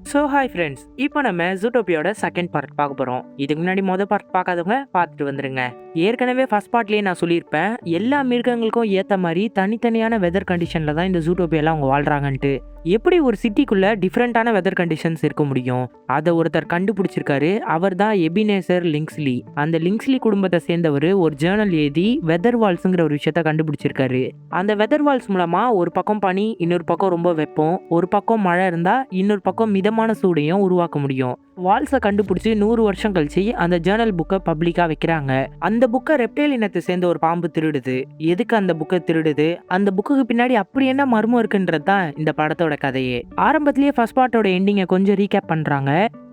So hi friends, இப்போ நம்ம ஜூட்டோபியாவோட second part பார்க்க போகிறோம். இதுக்கு முன்னாடி மொதல் பார்ட் பார்க்காதவங்க பார்த்துட்டு வந்துருங்க. ஏற்கனவே ஃபர்ஸ்ட் பார்ட்லேயே நான் சொல்லியிருப்பேன், எல்லா மிருகங்களுக்கும் ஏற்ற மாதிரி தனித்தனியான வெதர் கண்டிஷனில் தான் இந்த ஜூட்டோபியாவில் அவங்க வாழ்கிறாங்கன்ட்டு. எப்படி ஒரு சிட்டிக்குள்ளே டிஃப்ரெண்ட்டான வெதர் கண்டிஷன்ஸ் இருக்க முடியும், அதை ஒருத்தர் கண்டுபிடிச்சிருக்காரு. அவர் தான் எபினேசர் லிங்க்ஸ்லி. அந்த லிங்க்ஸ்லி குடும்பத்தை சேர்ந்தவர் ஒரு ஜேர்னல் எழுதி வெதர் வால்ஸுங்கிற ஒரு விஷயத்த கண்டுபிடிச்சிருக்காரு. அந்த வெதர் வால்ஸ் மூலமாக ஒரு பக்கம் பனி, இன்னொரு பக்கம் ரொம்ப வெப்பம், ஒரு பக்கம் மழை இருந்தால் இன்னொரு பக்கம் மிதமான சூடையும் உருவாக்க முடியும். வால்ஸை கண்டுபிடிச்சி 100 வருஷம் கழிச்சு அந்த ஜேர்னல் புக்கை பப்ளிக்காக வைக்கிறாங்க. அந்த புக்கை ரெப்டைல் இனத்தை சேர்ந்த ஒரு பாம்பு திருடுது. எதுக்கு அந்த புக்கை திருடுது, அந்த புக்குக்கு பின்னாடி அப்படி என்ன மர்மம் இருக்குன்றது தான் இந்த படத்தோட கதையே. ஆரம்பத்திலேயே ஃபர்ஸ்ட் பார்ட்டோட எண்டிங்கை கொஞ்சம் ரீகேப் பண்றாங்க.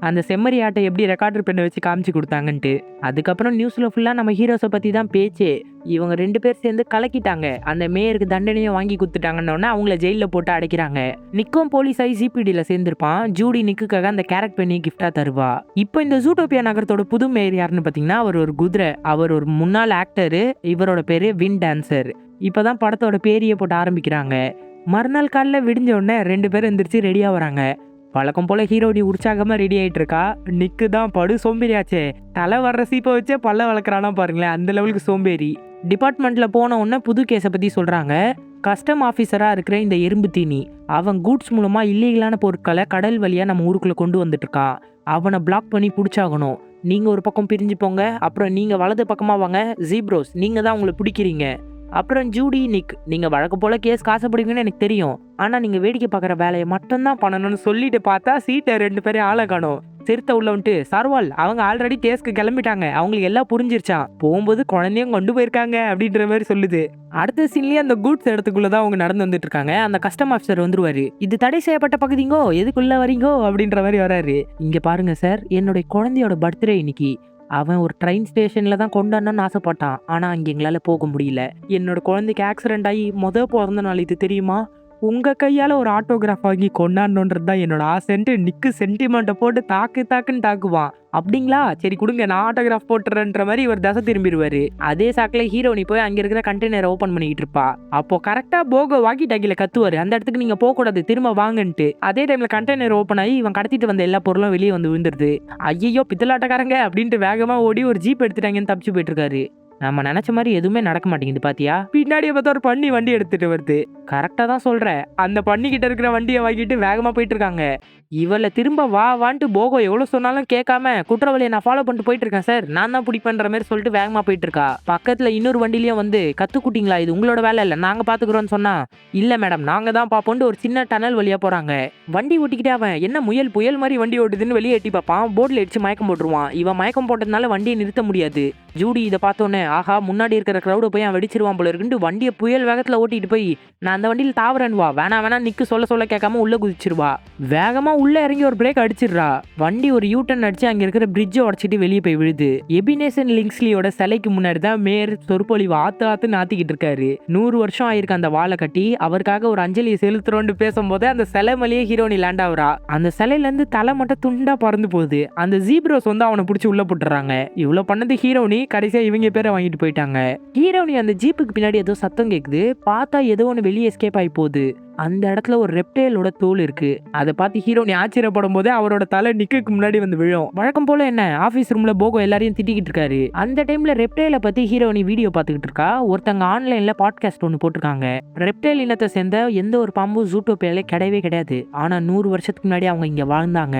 அந்த செம்மறி ஆட்டை எப்படி ரெக்கார்டர் பெண்ணை வச்சு காமிச்சு கொடுத்தாங்கன்ட்டு. அதுக்கப்புறம் நியூஸ்ல ஃபுல்லா நம்ம ஹீரோஸை பத்தி தான் பேச்சே. இவங்க 2 பேர் சேர்ந்து கலக்கிட்டாங்க, அந்த மேயருக்கு தண்டனையும் வாங்கி கொடுத்துட்டாங்கன்னு அவங்கள ஜெயிலில் போட்டு அடைக்கிறாங்க. நிக்கும் போலீஸ் ஆகி ஜிபிடியில் சேர்ந்திருப்பான். ஜூடி நிக்குக்காக அந்த கேரட் பெண்ணி கிஃப்டா தருவா. இப்போ இந்த ஜூட்டோபியா நகரத்தோட புது மேயர் யாருன்னு பார்த்தீங்கன்னா, அவர் ஒரு குதிரை. அவர் ஒரு முன்னாள் ஆக்டரு. இவரோட பேரு வின் டான்சர். இப்போதான் படத்தோட பேரையே போட்டு ஆரம்பிக்கிறாங்க. மறுநாள் காலையில் விடிஞ்ச உடனே 2 பேரும் எந்திரிச்சு ரெடியா வராங்க. வழக்கம் போல ஹீரோடி உற்சாகமா ரெடி ஆயிட்டு இருக்கா. நிக்கு தான் படு சோம்பேறியாச்சே, தலை வர்ற சீப்பை வச்சே பல்ல வளர்க்குறானா பாருங்களேன், அந்த லெவலுக்கு சோம்பேறி. டிபார்ட்மெண்ட்ல போன உடனே புது கேஸை பத்தி சொல்றாங்க. கஸ்டம் ஆஃபீஸரா இருக்கிற இந்த எறும்பு தீனி, அவன் கூட்ஸ் மூலமா இல்லீகலான பொருட்களை கடல் வழியா நம்ம ஊருக்குள்ள கொண்டு வந்துட்டு இருக்கான். அவனை பிளாக் பண்ணி பிடிச்சாகணும். நீங்க ஒரு பக்கம் பிரிஞ்சு போங்க, அப்புறம் நீங்க வலது பக்கமா வாங்க. ஜீப்ரோஸ், நீங்க தான் உங்களை பிடிக்கிறீங்க. அப்புறம் ஜூடி, நிக், நீங்க வழக்கு போல கேஸ் காசப்படுவீங்கன்னு எனக்கு தெரியும், ஆனா நீங்க வேடிக்கை பார்க்குற வேலையை மட்டும்தான் பண்ணணும்னு சொல்லிட்டு பார்த்தா சீட்டை 2 பேரும் ஆளை காணும். சிறுத்தை உள்ள வந்துட்டு, சர்வால் அவங்க ஆல்ரெடி கேஸ்க்கு கிளம்பிட்டாங்க, அவங்களுக்கு எல்லாம் புரிஞ்சிருச்சான், போகும்போது குழந்தையும் கொண்டு போயிருக்காங்க அப்படின்ற மாதிரி சொல்லுது. அடுத்த சீன்லயே அந்த கூட்ஸ் இடத்துக்குள்ளதான் அவங்க நடந்து வந்துட்டு இருக்காங்க. அந்த கஸ்டம் ஆஃபீஸர் வந்துருவாரு. இது தடை செய்யப்பட்ட பகுதிங்கோ, எதுக்குள்ள வரீங்கோ அப்படின்ற மாதிரி வராரு. இங்க பாருங்க சார், என்னுடைய குழந்தையோட பர்த்டே இன்னைக்கு. அவன் ஒரு ட்ரெயின் ஸ்டேஷன்ல தான் கொண்டாடணும்னு ஆசைப்பட்டான், ஆனா அங்க எங்களால போக முடியல. என்னோட குழந்தைக்கு ஆக்சிடென்ட் ஆகி பிறந்த நாள் இது தெரியுமா, உங்க கையால ஒரு ஆட்டோகிராஃப் வாங்கி கொண்டாடணுன்றது தான் என்னோட ஆசைன்ட்டு நிக்கு சென்டிமெண்ட்டை போட்டு தாக்குன்னு தாக்குவான். அப்படிங்களா, சரி கொடுங்க, நான் ஆட்டோகிராஃப் போட்டுறேன்ற மாதிரி இவர் தசை திரும்பிடுவாரு. அதே சாக்கில் ஹீரோனி போய் அங்க இருக்கிற கண்டெய்னரை ஓப்பன் பண்ணிக்கிட்டு இருப்பா. அப்போ கரெக்டா போகோ வாக்கி டாக்கில கத்துவாரு, அந்த இடத்துக்கு நீங்க போக கூடாது, திரும்ப வாங்கன்ட்டு. அதே டைம்ல கண்டெய்னர் ஓப்பன் ஆகி இவன் கடத்திட்டு வந்த எல்லா பொருளும் வெளியே வந்து விழுந்துருது. ஐயோ பித்தலாட்டக்காரங்க அப்படின்ட்டு வேகமா ஓடி ஒரு ஜீப் எடுத்துட்டாங்கன்னு தப்பிச்சு போயிட்டு இருக்காரு. நம்ம நினைச்ச மாதிரி எதுவுமே நடக்க மாட்டேங்குது பாத்தியா. பின்னாடியே பார்த்தா ஒரு பண்ணி வண்டி எடுத்துட்டு வருது. கரெக்டா தான் சொல்றேன், அந்த பண்ணி கிட்ட இருக்கிற வண்டியை வாங்கிட்டு வேகமா போயிட்டு இருக்காங்க. இவளை திரும்ப வான்ட்டு போகோ எவ்வளவு சொன்னாலும் கேட்காம, குற்றவாளியை நான் ஃபாலோ பண்ணிட்டு போயிட்டு இருக்கேன் சார், நான் தான் பிடிப்பேன்ற மாதிரி சொல்லிட்டு வேகமா போயிட்டு இருக்கா. பக்கத்துல இன்னொரு வண்டிலையும் வந்து, கத்துக்குட்டிங்களா, இது உங்களோட வேலை இல்லை, நாங்க பாத்துக்கிறோம்னு சொன்னா, இல்ல மேடம் நாங்க தான் பாப்போம்னு ஒரு சின்ன டனல் வழியா போறாங்க. வண்டி ஓட்டிக்கிட்டே அவன் என்ன புயல் மாதிரி வண்டி ஓட்டுதுன்னு வெளியே எட்டி பார்ப்பான். போர்டில் அடிச்சு மயக்கம் போட்டுருவான். இவன் மயக்கம் போட்டதுனால வண்டியை நிறுத்த முடியாது. ஜூடி இதை பார்த்தோன்னே, ஆஹா முன்னாடி இருக்கிற க்ரௌட போய் அவன் வெடிச்சிருவான் போல இருக்குன்னு வண்டியை புயல் வேகத்துல ஓட்டிட்டு போய், நான் அந்த வண்டியில் தாவரன் வா, வேணா நிக்கு சொல்ல கேட்காம உள்ள குதிச்சிருவா. வேகமா உள்ள இறங்கி ஒரு பிரேக் அடிச்சிடுறா. வண்டி ஒரு யூட்டன் அடிச்சு அங்க இருக்கிற பிரிட்ஜை உடச்சிட்டு வெளியே போய் விழுது. எபினேசன் லிங்க்ஸ்லியோட சிலைக்கு முன்னாடி தான் மேயர் சொற்பொழிவு ஆத்துன்னு ஆத்திக்கிட்டு இருக்காரு. 100 வருஷம் ஆயிருக்கு அந்த வாழை கட்டி, அவருக்காக ஒரு அஞ்சலியை செலுத்துறோன்னு பேசும்போது அந்த சிலை மேலேயே ஹீரோனி லேண்ட் ஆகுறா. அந்த சிலையில இருந்து தலை மட்டும் துண்டா பறந்து போகுது. அந்த ஜீப்ரோஸ் வந்து அவனை பிடிச்சி உள்ள போட்டுறாங்க. இவ்வளவு பண்ணது ஹீரோனி, கடைசியா இவங்க பேரை வாங்கிட்டு போயிட்டாங்க. ஹீரோனி அந்த ஜீப்புக்கு பின்னாடி ஏதோ சத்தம் கேக்குது. பார்த்தா ஏதோ ஒன்று வெளியே எஸ்கேப் ஆகி போகுது. அந்த இடத்துல ஒரு ரெப்டைலோட தோல் இருக்கு. அதை பார்த்து ஹீரோனி ஆச்சரியப்படும் போதே அவரோட தலை நிக்குக்கு முன்னாடி வந்து விழும். வழக்கம் போல என்ன ஆபீஸ் ரூம்ல போகோ எல்லாரையும் திட்டிக்கிட்டு இருக்காரு. அந்த டைம்ல ரெப்டைலை பத்தி ஹீரோனி வீடியோ பார்த்துக்கிட்டு இருக்கா. ஒருத்தங்க ஆன்லைன்ல பாட்காஸ்ட் ஒன்று போட்டிருக்காங்க. ரெப்டைல் இனத்தை சேர்ந்த எந்த ஒரு பாம்பும் ஜூட்டோபியால கிடையவே கிடையாது. ஆனா 100 வருஷத்துக்கு முன்னாடி அவங்க இங்க வாழ்ந்தாங்க.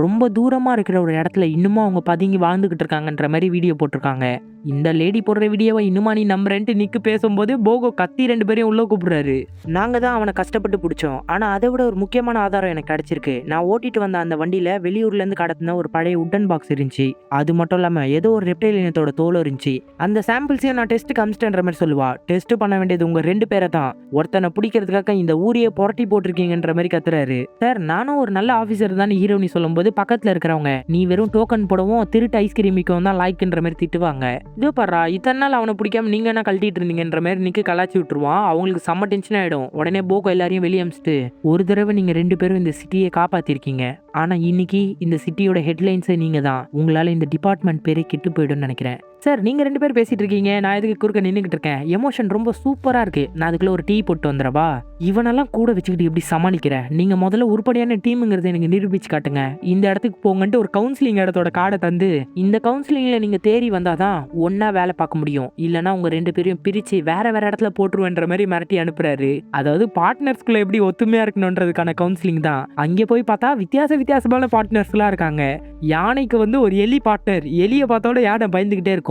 ரொம்ப தூரமா இருக்கிற ஒரு இடத்துல இன்னுமும் அவங்க பதுங்கி வாழ்ந்துகிட்டு இருக்காங்கன்ற மாதிரி வீடியோ போட்டிருக்காங்க. இந்த லேடி போடுற வீடியோவை இன்னுமா நீ நம்புறேன்ட்டு நிக்கு பேசும்போது போகோ கத்தி 2 பேரையும் உள்ள கூப்பிடுறாரு. நாங்க தான் அவனை கஷ்டப்பட்டு பிடிச்சோம், ஆனா அதை விட ஒரு முக்கியமான ஆதாரம் எனக்கு கிடைச்சிருக்கு. நான் ஓட்டிட்டு வந்த அந்த வண்டியில வெளியூர்ல இருந்து கடத்தின ஒரு பழைய உட்டன் பாக்ஸ் இருந்துச்சு. அது மட்டும் இல்லாம ஏதோ ஒரு ரெப்டைல் இனத்தோட தோல் இருந்துச்சு. அந்த சாம்பிள்ஸையும் நான் டெஸ்ட் காமிச்சிட்டேன்ற மாதிரி சொல்லுவா. டெஸ்ட் பண்ண வேண்டியது உங்க 2 பேரை தான். ஒருத்தனை பிடிக்கிறதுக்காக இந்த ஊரையே புரட்டி போட்டிருக்கீங்கன்ற மாதிரி கத்துறாரு. சார் நானும் ஒரு நல்ல ஆபீசர் தான் ஹீரோனி சொல்லும்போது பக்கத்துல இருக்கிறவங்க, நீ வெறும் டோக்கன் போடவும் திருட்டு ஐஸ்கிரீம் விற்கவும் தான் லாய்க்குன்ற மாதிரி திட்டுவாங்க. இதோ பாரா, இத்தனை நாள் அவனை பிடிக்காம நீங்க என்ன கழட்டிட்டு இருந்தீங்கன்ற மாதிரி நிக்கு கலாச்சி விட்டுருவான். அவங்களுக்கு செம்ம டென்ஷன் ஆயிடும். உடனே போகோ எல்லாரையும் வெளியே அமிச்சிட்டு, ஒரு தடவை நீங்க 2 பேரும் இந்த சிட்டியை காப்பாத்திருக்கீங்க, ஆனா இன்னைக்கு இந்த சிட்டியோட ஹெட்லைன்ஸே நீங்க தான். உங்களால இந்த டிபார்ட்மெண்ட் பேரே கெட்டு போயிடும்னு நினைக்கிறேன். சார் நீங்க 2 பேரும் பேசிட்டு இருக்கீங்க. நான் எதுக்கு குறுக்க நின்னுகிட்டு இருக்கேன். எமோஷன் ரொம்ப சூப்பரா இருக்கு. நான் அதுக்குள்ள ஒரு டீ போட்டு வந்துறவா? இவனெல்லாம் கூட வச்சுக்கிட்டு எப்படி சமாளிக்கிற? நீங்க முதல்ல உருப்படியான டீம்ங்கிறத எனக்கு நிரூபிச்சு காட்டுங்க. இந்த இடத்துக்கு போங்கன்ட்டு ஒரு கவுன்சிலிங் இடத்தோட கார்டை தந்து, இந்த கவுன்சிலிங்ல நீங்க தேறி வந்தாதான் ஒண்ணா வேலை பார்க்க முடியும். இல்லனா உங்க 2 பேரையும் பிரிச்சு வேற வேற இடத்துல போட்டுருவேன்ற மாதிரி மிரட்டி அனுப்புறாரு. அதாவது பார்ட்னர்ஸ்குள்ள எப்படி ஒத்துமையா இருக்கணும்ன்றதுக்கான கவுன்சிலிங் தான். அங்கே போய் பார்த்தா வித்தியாசமான பார்ட்னர்ஸ்லாம் இருக்காங்க. யானைக்கு ஒரு எலி பார்ட்னர். எலியை பார்த்தோட யானை பயந்துகிட்டே இருக்கும்.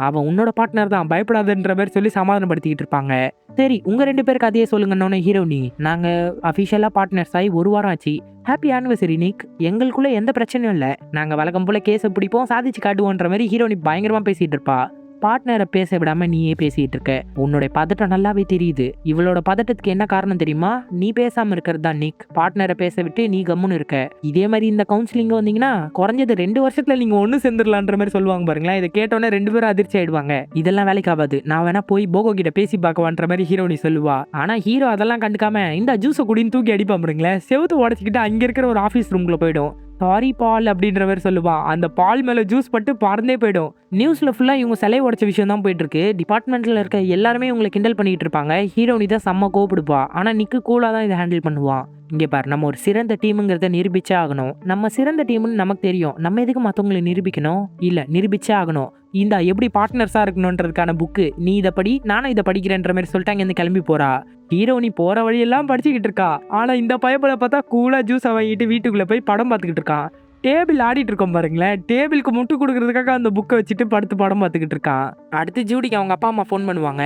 அவன் உன்னோட பார்ட்னர் தான், பயப்படாதன்ற மாதிரி சொல்லி சமாதானப்படுத்திக்கிட்டு இருப்பாங்க. சரி, உங்க 2 பேருக்கு அதையே சொல்லுங்கன்னு ஹீரோனி, நாங்க அபிஷியலா பார்ட்னர்ஸ் ஆகி 1 வாரம் ஆச்சு. ஹாப்பி ஆனிவர்சரி நிக். எங்களுக்குள்ள எந்த பிரச்சனையும் இல்ல. நாங்க வழக்கம் போல கேஸை பிடிப்போம், சாதிச்சு காட்டுவோன்ற மாதிரி ஹீரோனி பயங்கரமா பேசிட்டு இருப்பா. பார்ட்னரை பேச விடாம நீயே பேசிட்டு இருக்க. உன்னோட பதட்டம் நல்லாவே தெரியுது. இவளோட பதட்டத்துக்கு என்ன காரணம் தெரியுமா? நீ பேசாம இருக்கிறது தான் நிக். பார்ட்னரை பேச விட்டு நீ கம்முன்னு இருக்க. இதே மாதிரி இந்த கவுன்சிலிங் வந்தீங்கன்னா குறைஞ்சது 2 வருஷத்துல நீங்க ஒண்ணு சேர்ந்துடலான்ற மாதிரி சொல்லுவாங்க பாருங்களேன். இதை கேட்டோன்னே 2 பேரும் அதிர்ச்சி ஆயிடுவாங்க. இதெல்லாம் வேலைக்கு ஆகாது, நான் வேணா போய் போகோ கிட்ட பேசி பார்க்கவான்ற மாதிரி ஹீரோனி சொல்லுவா. ஆனா ஹீரோ அதெல்லாம் கண்டுக்காம இந்த ஜூஸை குடின்னு தூக்கி அடிப்பான் பாருங்களேன். செவுத்து உடச்சிக்கிட்டு அங்க இருக்கிற ஒரு ஆபீஸ் ரூம்குள்ள போயிடும். சாரி பால் அப்படின்ற மாதிரி சொல்லுவான். அந்த பால் மேல ஜூஸ் பட்டு பறந்தே போயிடும். நியூஸ்ல ஃபுல்லா இவங்க சிலை உடைச்ச விஷயம் தான் போயிட்டு இருக்கு. டிபார்ட்மெண்ட்ல இருக்க எல்லாருமே இவங்களை கிண்டல் பண்ணிட்டு இருப்பாங்க. ஹீரோனி தான் செம்ம கோவப்படுப்பா. ஆனா நிக்கு கூலா தான் இதை ஹேண்டில் பண்ணுவான். இங்கே பாரு, நம்ம ஒரு சிறந்த டீமுங்கிறத நிரூபிச்சே ஆகணும். நம்ம சிறந்த டீம்னு நமக்கு தெரியும். நம்ம எதுக்கு மற்றவங்களை நிரூபிக்கணும்? இல்ல, நிரூபிச்சே ஆகணும். இந்த எப்படி பார்ட்னர்ஸா இருக்கணும்ன்றதுக்கான புக்கு நீ இதை படி, நானும் இதை படிக்கிறேன்ற மாதிரி சொல்லிட்டாங்க. இந்த கிளம்பி போறா. ஹீரோனி போற வழியெல்லாம் படிச்சுக்கிட்டு இருக்கா. ஆனா இந்த பயப்பட பார்த்தா கூலா ஜூஸ் வாங்கிட்டு வீட்டுக்குள்ள போய் படம் பார்த்துக்கிட்டு இருக்கான். டேபிள் ஆடிட்டு இருக்கோம் பாருங்களேன். டேபிளுக்கு முட்டு கொடுக்கறதுக்காக அந்த புக்கை வச்சுட்டு படுத்து படம் பார்த்துக்கிட்டு இருக்கான். அடுத்து ஜூடிக்கு அவங்க அப்பா அம்மா ஃபோன் பண்ணுவாங்க.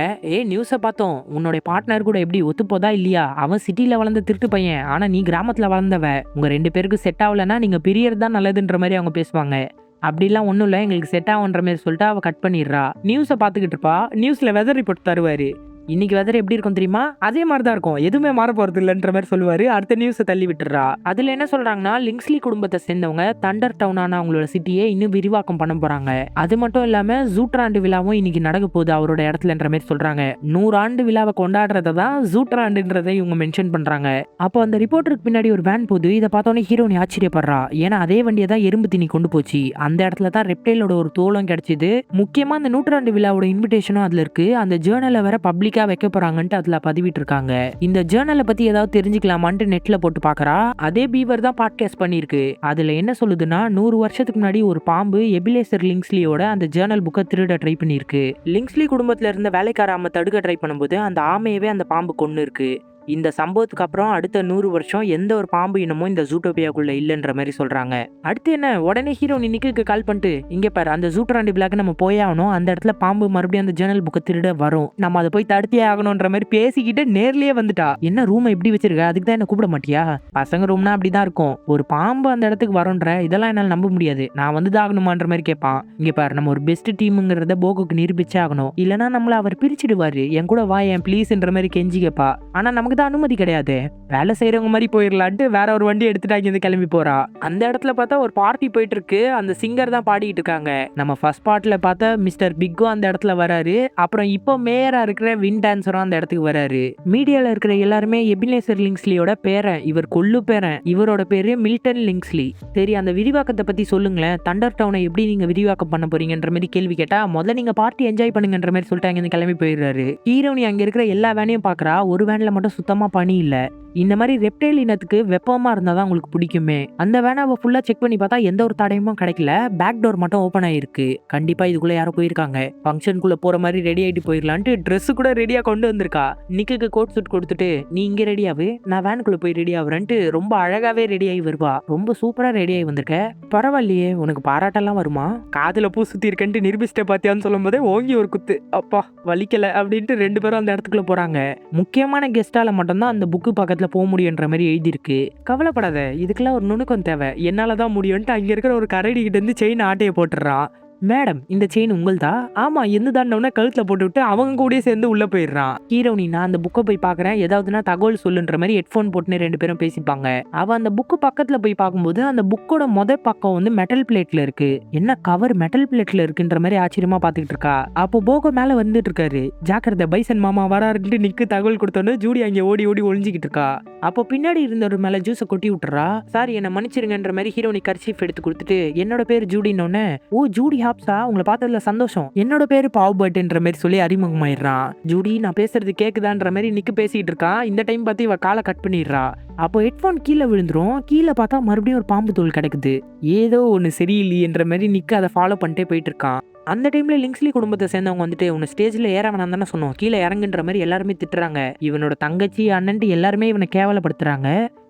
நியூஸை பார்த்தோம், உன்னோட பார்ட்னர் கூட எப்படி ஒத்து போதா இல்லையா? அவன் சிட்டில வளர்ந்த திருட்டு பையன், ஆனா நீ கிராமத்துல வளர்ந்தவ. உங்க 2 பேருக்கு செட் ஆகலன்னா நீங்க பிரியறது தான் நல்லதுன்ற மாதிரி அவங்க பேசுவாங்க. அப்படிலாம் ஒன்றும் இல்லை, எங்களுக்கு செட் ஆகுன்ற மாதிரி சொல்லிட்டு அவள் கட் பண்ணிடுறா. நியூஸை பார்த்துக்கிட்டு இருப்பா. நியூஸில் வெதர் ரிப்போர்ட் தருவார். இன்னைக்கு வெதர் எப்படி இருக்கும் தெரியுமா? அதே மாதிரி தான் இருக்கும், எதுவுமே மாற போறது இல்லைன்ற மாதிரி சொல்லுவாரு. அடுத்த நியூஸை தள்ளி விட்டுறா. அதுல என்ன சொல்றாங்கன்னா, லிங்ஸ்லி குடும்பத்தை சேர்ந்தவங்க தண்டர் டவுனான அவங்களோட சிட்டியை இன்னும் விரிவாக்கம் பண்ண போறாங்க. அது மட்டும் இல்லாம ஜூட்ராண்டு விழாவும் இன்னைக்கு நடக்க போகுது அவரோட இடத்துலன்ற மாதிரி சொல்றாங்க. 100 ஆண்டு விழாவை கொண்டாடுறத தான் ஜூட்ராண்டுன்றதை இவங்க மென்ஷன் பண்றாங்க. அப்போ அந்த ரிப்போர்ட்டருக்கு பின்னாடி ஒரு வேன் போகுது. இதை பார்த்தோன்னே ஹீரோனி ஆச்சரியப்படுறா. ஏன்னா அதே வண்டியை தான் எறும்பு தீனி கொண்டு போச்சு. அந்த இடத்துல தான் ரெப்டைலோட ஒரு தோலும் கிடைச்சிது. முக்கியமா அந்த 100ஆண்டு விழாவோட இன்விடேஷனும் அதுல இருக்கு. அந்த ஜேர்னலை வேற பப்ளிக் வைக்க போறாங்கன்ட்டு அதுல பதிவிட்டு இருக்காங்க. இந்த ஜேர்னலை பத்தி ஏதாவது தெரிஞ்சுக்கலாமான்ட்டு நெட்ல போட்டு பாக்குறா. அதே பீவர் தான் பாட்காஸ்ட் பண்ணிருக்கு. அதுல என்ன சொல்லுதுன்னா, 100 வருஷத்துக்கு முன்னாடி ஒரு பாம்பு எபிலேசர் லிங்ஸ்லியோட அந்த ஜேர்னல் புக்கை திருட ட்ரை பண்ணிருக்கு. லிங்ஸ்லி குடும்பத்துல இருந்த வேலைக்கார ஆமை தடுக்க ட்ரை பண்ணும்போது அந்த ஆமையவே அந்த பாம்பு கொன்னு இருக்கு. இந்த சம்பவத்துக்கு அப்புறம் அடுத்த 100 வருஷம் எந்த ஒரு பாம்பு இனமும் இந்த ஜூட்டோபியாக்குள்ள இல்லைன்ற மாதிரி சொல்றாங்க. அடுத்து என்ன, உடனே ஹீரோனி நிக்கு கால் பண்ணிட்டு, இங்க பாரு, அந்த ஜூட்ராண்டி பிளாக் நம்ம போயே ஆகணும். அந்த இடத்துல பாம்பு மறுபடியும் அந்த ஜேர்னல் புக்கை திருட வரும். நம்ம அதை போய் தடுத்தே ஆகணும்ன்ற மாதிரி பேசிக்கிட்டு நேர்லயே வந்துட்டா. என்ன ரூமை எப்படி வச்சிருக்க? அதுக்கு தான் என்ன கூப்பிட மாட்டியா? பசங்க ரூம்னா அப்படிதான் இருக்கும். ஒரு பாம்பு அந்த இடத்துக்கு வரும்ன்ற இதெல்லாம் என்னால நம்ப முடியாது. நான் வந்து ஆகணுமான்ற மாதிரி கேட்பான். இங்க பாரு, நம்ம ஒரு பெஸ்ட் டீமுங்கிறத போகோக்கு நிரூபிச்சே ஆகணும். இல்லைன்னா நம்மள அவர் பிரிச்சிடுவாரு. என் கூட வா, என் ப்ளீஸ்ன்ற மாதிரி கெஞ்சி கேப்பா. ஆனா நமக்கு தான் அனுமதி கிடையாது. வேலை செய்யறவங்க மாதிரி போயிடலான்ட்டு வேற ஒரு வண்டி எடுத்துட்டு இருந்து கிளம்பி போறா. அந்த இடத்துல பார்த்தா ஒரு பார்ட்டி போயிட்டு இருக்கு. அந்த சிங்கர் தான் பாடிட்டு இருக்காங்க. நம்ம ஃபர்ஸ்ட் பார்ட்ல பார்த்தா மிஸ்டர் பிக்கோ அந்த இடத்துல வராரு. அப்புறம் இப்போ மேயரா இருக்கிற வின் டான்சரும் அந்த இடத்துக்கு வராரு. மீடியால இருக்கிற எல்லாருமே எபிலேசர் லிங்ஸ்லியோட பேரன், இவர் கொள்ளு பேரன். இவரோட பேரு மில்டன் லிங்ஸ்லி. சரி, அந்த விரிவாக்கத்தை பத்தி சொல்லுங்களேன். தண்டர் டவுனை எப்படி நீங்க விரிவாக்கம் பண்ண போறீங்கன்ற மாதிரி கேள்வி கேட்டா, முதல்ல நீங்க பார்ட்டி என்ஜாய் பண்ணுங்கன்ற மாதிரி சொல்லிட்டு அங்க கிளம்பி போயிடுறாரு. ஹீரோனி அங்க இருக்கிற எல்லா வேனையும் பாக்குறா. ஒரு வேன்ல மட்டும் சுத்தமா பனி இல்ல. இந்த மாதிரி ரெப்டைல் இனத்துக்கு வெப்பமா இருந்தாதான் உங்களுக்கு பிடிக்குமே. அந்த வேனாவை ஃபுல்லா செக் பண்ணி பார்த்தா எந்த ஒரு தடயமும் கிடைக்கல. பேக் டோர் மட்டும் ஓபன் ஆயிருக்கு. கண்டிப்பா இதுக்குள்ள யாரோ போயிருக்காங்க. ஃபங்க்ஷனுக்குள்ள போற மாதிரி ரெடி ஆயிட்டு போயிடலான்ட்டு ட்ரெஸ் கூட ரெடியா கொண்டு வந்திருக்கா. நிக்குக்கு கோட் சூட் கொடுத்துட்டு, நீ இங்க ரெடியாவு, நான் வேனுக்குள்ள போய் ரெடி ஆகுறேன்ட்டு ரொம்ப அழகாவே ரெடி ஆகி வருவா. ரொம்ப சூப்பரா ரெடி ஆகி வந்திருக்க, பரவாயில்லையே, உனக்கு பாராட்டெல்லாம் வருமா? காதுல பூ சுத்தி இருக்கன்ட்டு நிரூபிச்சிட்ட பாத்தியான்னு சொல்லும் போதே ஓங்கி ஒரு குத்து, அப்பா வலிக்கல அப்படின்ட்டு 2 பேரும் அந்த இடத்துக்குள்ள போறாங்க. முக்கியமான கெஸ்டால மட்டும்தான் அந்த புக்கு பக்கத்துல போக முடியுன்ற மாதிரி எழுதிருக்கு. கவலைப்படாத, இதுக்கெல்லாம் ஒரு நுணுக்கம் தேவை, என்னாலதான் முடியும்ட்டு அங்க இருக்கிற ஒரு கரடி கிட்ட இருந்து செயின் ஆட்டையை போட்டுறான். மேடம், இந்த செயின் உங்கள்தா? ஆமா, என்னதாண்டவன கழுத்துல போட்டு விட்டு அவங்க கூட சேர்ந்து உள்ள போயிடுறான். ஹீரோனி, நான் அந்த புக்கை போய் பாக்குறேன், ஏதாவதுனா தகவல் சொல்லுன்ற மாதிரி ஹெட்போன் போட்டுன்னு 2 பேரும் பேசிப்பாங்க. அவ அந்த புக்கு பக்கத்துல போய் பார்க்கும்போது அந்த புக்கோட முதல் பக்கம் மெட்டல் பிளேட்ல இருக்கு. என்ன கவர் மெட்டல் பிளேட்ல இருக்குன்ற மாதிரி ஆச்சரியமா பாத்துக்கிட்டு இருக்கா. அப்போ போகோ மேல வந்துட்டு இருக்காரு. ஜாக்கிரதை, பைசன் மாமா வராருன்ட்டு நிக்கு தகவல் கொடுத்தோன்னு ஜூடி அங்கே ஓடி ஓடி ஒளிஞ்சிக்கிட்டு இருக்கா. அப்போ பின்னாடி இருந்தவர் மேல ஜூஸை கொட்டி விட்டுறா. சாரி, என்ன மன்னிச்சிருங்கன்ற மாதிரி ஹீரோனி கர்ச்சீஃப் எடுத்து கொடுத்துட்டு, என்னோட பேர் ஜூடினோன்னு, ஓ ஜூடியா, ஹாப்ஸா, உங்களை பார்த்ததுல சந்தோஷம். என்னோட பேரு பாவ்பர்ட்ன்ற மாதிரி சொல்லி அறிமுகமாயிடுறான். ஜூடி நான் பேசுறது கேக்குதான்ற மாதிரி நிக்கு பேசிட்டு இருக்கான். இந்த டைம் பார்த்து இவ காலை கட் பண்ணிடுறா. அப்போ ஹெட்ஃபோன் கீழே விழுந்துரும். கீழே பார்த்தா மறுபடியும் ஒரு பாம்பு தோல் கிடைக்குது. ஏதோ ஒன்று சரியில்லைன்ற மாதிரி நிக்கு அதை ஃபாலோ பண்ணிட்டே போயிட்டு இருக்கான். அந்த டைம்ல லிங்ஸ்லி குடும்பத்தை சேர்ந்தவங்க வந்துட்டு உன்னை ஸ்டேஜ்ல ஏற வேணாம் தானே சொன்னோம், கீழே இறங்குன்ற மாதிரி எல்லாருமே திட்டுறாங்க. இவனோட தங்கச்சி அண்ணன்ட்டு எல்லாருமே இவனை கேவலப்படுத்துறாங்க.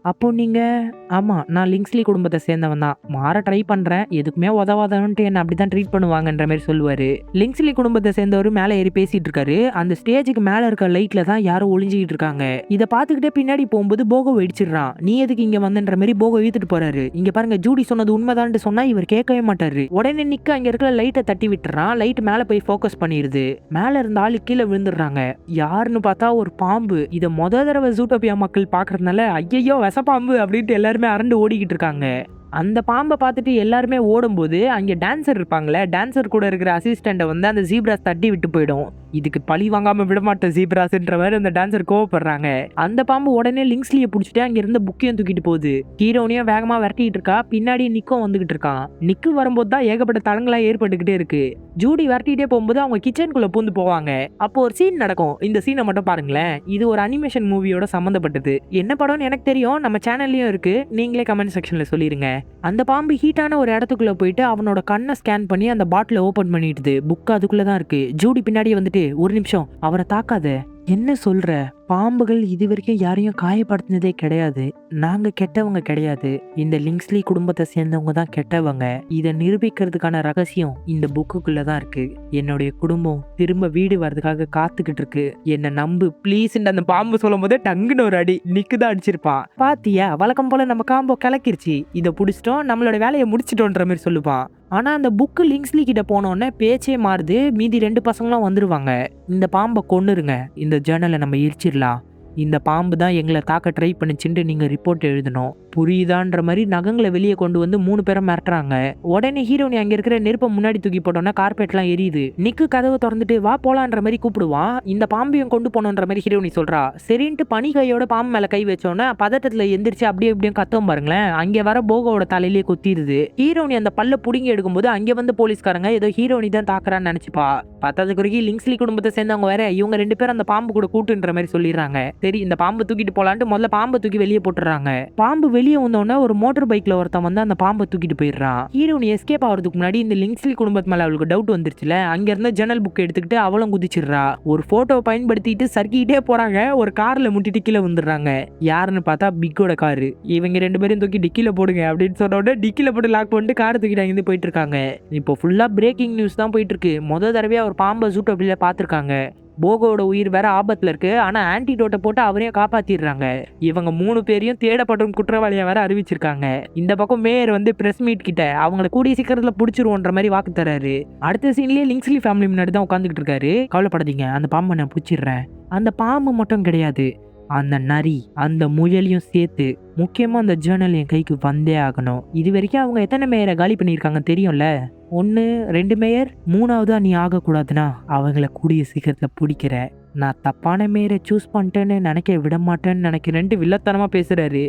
அப்போ நீங்க ஆமா நான் லிங்ஸ்லி குடும்பத்தை சேர்ந்தவன் தான், மாற ட்ரை பண்றேன், எதுக்குமே உதவாதவன்ட்டு என்ன அப்படிதான் ட்ரீட் பண்ணுவாங்கன்ற மாதிரி சொல்லுவாரு. லிங்ஸ்லி குடும்பத்தை சேர்ந்தவர் மேலே ஏறி பேசிட்டு இருக்காரு. அந்த ஸ்டேஜுக்கு மேல இருக்க லைட்ல தான் யாரும் ஒளிஞ்சிக்கிட்டு இருக்காங்க. இதை பார்த்துக்கிட்டே பின்னாடி போகும்போது போகோ வெடிச்சிடுறான். நீ எதுக்கு இங்க வந்தன்ற மாதிரி போகோ இழுத்துட்டு போறாரு. இங்க பாருங்க ஜூடி சொன்னது உண்மைதான்ட்டு சொன்னா இவர் கேட்கவே மாட்டாரு. உடனே நிக்க அங்க இருக்கிற லைட்டை தட்டி விட்டுறான். லைட் மேல போய் ஃபோக்கஸ் பண்ணிடுது. மேல இருந்த ஆளு கீழே விழுந்துடுறாங்க. யாருன்னு பார்த்தா ஒரு பாம்பு. இதை தடவை ஜூட்டோபியா மக்கள் பாக்குறதுனால ஐயோ பாம்பு அப்படின்ட்டு எல்லாருமே அரண்டு ஓடிக்கிட்டு இருக்காங்க. அந்த பாம்பை பார்த்துட்டு எல்லாருமே ஓடும்போது அங்கே டான்சர் இருப்பாங்களே, டான்சர் கூட இருக்கிற அசிஸ்டண்ட்டை வந்து அந்த ஜீப்ராஸ் தட்டி விட்டு போயிடும். இதுக்கு பழி வாங்காம விட மாட்டேன் ஜீப்ராஸ்ன்ற மாதிரி அந்த டான்சர் கோவப்படுறாங்க. அந்த பாம்பு உடனே லிங்ஸ்லியை பிடிச்சிட்டு அங்க இருந்த புக்கையும் தூக்கிட்டு போகுது. ஹீரோனையும் வேகமா விரட்டிட்டு இருக்கா. பின்னாடி நிக்கும் வந்துகிட்டு இருக்கான். நிக்கு வரும்போது தான் ஏகப்பட்ட தடங்களா ஏற்பட்டுக்கிட்டே இருக்கு. ஜூடி விரட்டிட்டே போகும்போது அவங்க கிச்சனுக்குள்ள பூந்து போவாங்க. அப்போ ஒரு சீன் நடக்கும். இந்த சீனை மட்டும் பாருங்களேன். இது ஒரு அனிமேஷன் மூவியோட சம்பந்தப்பட்டது. என்ன படம்னு எனக்கு தெரியும், நம்ம சேனல்லையும் இருக்கு, நீங்களே கமெண்ட் செக்ஷன்ல சொல்லிருங்க. அந்த பாம்பு ஹீட்டான ஒரு இடத்துக்குள்ள போயிட்டு அவனோட கண்ணை ஸ்கேன் பண்ணி அந்த பாட்டில ஓபன் பண்ணிடுது. புக் அதுக்குள்ளதான் இருக்கு. ஜூடி பின்னாடியே வந்துட்டு ஒரு நிமிஷம் அவரை தாக்காத. என்ன சொல்ற? பாம்புகள் இது வரைக்கும் யாரையும் காயப்படுத்தினதே கிடையாது. நாங்க கெட்டவங்க கிடையாது. இந்த லிங்ஸ்லி குடும்பத்தை சேர்ந்தவங்க தான் கெட்டவங்க. இதை நிரூபிக்கிறதுக்கான ரகசியம் இந்த புக்குக்குள்ளதான் இருக்கு. என்னுடைய குடும்பம் திரும்ப வீடு வர்றதுக்காக காத்துக்கிட்டு இருக்கு. என்ன நம்பு ப்ளீஸ். அந்த பாம்பு சொல்லும் போதே டங்குன்னு ஒரு அடி நிக்குதான் அடிச்சிருப்பான். பாத்தியா, வழக்கம் போல நம்ம காம்போ கலக்கிருச்சு, இதை பிடிச்சிட்டோம், நம்மளோட வேலையை முடிச்சிட்டோன்ற மாதிரி சொல்லுவான். ஆனா அந்த புக்கு லிங்ஸ்லி கிட்ட போனோடனே பேச்சே மாறுது. மீதி 2 பசங்களும் வந்துருவாங்க. இந்த பாம்பை கொன்னுருங்க, இந்த ஜேர்னலை நம்ம எரிச்சிடலாம். இந்த பாம்பு தான் எங்களை தாக்க ட்ரை பண்ணிச்சுட்டு நீங்க ரிப்போர்ட் எழுதணும், புரியுதான்ற மாதிரி நகங்களை வெளியே கொண்டு வந்து 3 பேரும் மிரட்டுறாங்க. உடனே ஹீரோனி அங்க இருக்கிற நெருப்பை முன்னாடி தூக்கி போட்டோன்னா கார்பெட்லாம் எரியுது. நிக்கு கதவை திறந்துட்டு வா போலான்ற மாதிரி கூப்பிடுவான். இந்த பாம்பையும் கொண்டு போனோன்ற மாதிரி ஹீரோனி சொல்றா. சரின்ட்டு பனி கையோட பாம்பு மேல கை வச்சோன்னா பதட்டத்துல எந்திரிச்சு அப்படியே இப்படியும் கத்தவும் பாருங்களேன். அங்க வர போகோட தலையிலேயே குத்திடுது. ஹீரோனி அந்த பல்ல புடுங்கி எடுக்கும்போது அங்க வந்து போலீஸ்காரங்க ஏதோ ஹீரோனி தான் தாக்குறான்னு நினைச்சுப்பா. பத்தாவது குறுக்கி லிங்ஸ்லி குடும்பத்தை சேர்ந்தவங்க வேற இவங்க 2 பேரும் அந்த பாம்பு கூட கூட்டுன்ற மாதிரி சொல்லிடுறாங்க. சரி இந்த பாம்பு தூக்கிட்டு போலான்ட்டு முதல்ல பாம்பை தூக்கி வெளியே போட்டுறாங்க. பாம்பு வெளியே வந்தோடனே ஒரு மோட்டர் பைக்ல ஒருத்தன் வந்து அந்த பாம்பை தூக்கிட்டு போயிடுறான். ஹீரோனி எஸ்கேப் ஆகிறதுக்கு முன்னாடி இந்த லிங்ஸ்லி குடும்பத்து மேல அவளுக்கு டவுட் வந்துருச்சுல, அங்க இருந்த ஜன்னல் புக் எடுத்துக்கிட்டு அவளும் குதிச்சிடுறா. ஒரு போட்டோ பயன்படுத்திட்டு சர்க்கிட்டே போறாங்க. ஒரு கார்ல முட்டிட்டு கீழே வந்துடுறாங்க. யாருன்னு பார்த்தா பிக்கோட காரு. இவங்க 2 பேரும் தூக்கி டிக்கில போடுங்க அப்படின்னு சொன்ன உடனே டிக்கில போட்டு லாக் பண்ணிட்டு காரை தூக்கிட்டு அங்கிருந்து போயிட்டு இருக்காங்க. இப்போ ஃபுல்லா பிரேக்கிங் நியூஸ் தான் போயிட்டு இருக்கு. தடவையா ஒரு பாம்பை ஜூட்டோபியால பாத்துருக்காங்க. போகோட உயிர் வேற ஆபத்துல இருக்கு. ஆனா ஆன்டிடோட்டை போட்டு அவரையும் காப்பாத்திடுறாங்க. இவங்க 3 பேரையும் தேடப்படும் குற்றவாளியா வேற அறிவிச்சிருக்காங்க. இந்த பக்கம் மேயர் வந்து பிரஸ் மீட் கிட்ட அவங்களை கூடிய சீக்கிரத்துல புடிச்சிருவோன்ற மாதிரி வாக்கு தராரு. அடுத்த சீன்லயே லிங்ஸ்லி ஃபேமிலி முன்னாடி தான் உட்காந்துக்கிட்டு இருக்காரு. கவலைப்படாதீங்க, அந்த பாம்பை நான் பிடிச்சிடுறேன். அந்த பாம்பு மட்டும் கிடையாது, அந்த நரி அந்த முயலையும் சேர்த்து, முக்கியமா அந்த ஜேர்னல் என் கைக்கு வந்தே ஆகணும். இது வரைக்கும் அவங்க எத்தனை மேயரை காலி பண்ணியிருக்காங்க தெரியும்ல? 1 2 மேயர், 3ஆவதா நீ ஆகக்கூடாதுன்னா அவங்கள கூடிய சீக்கிரத்துல பிடிக்கிற. நான் தப்பான மேயரை சூஸ் பண்ணிட்டேன்னு நினைக்க விட மாட்டேன்னு நினைக்கிறேன்ட்டு வில்லத்தனமா பேசுறாரு.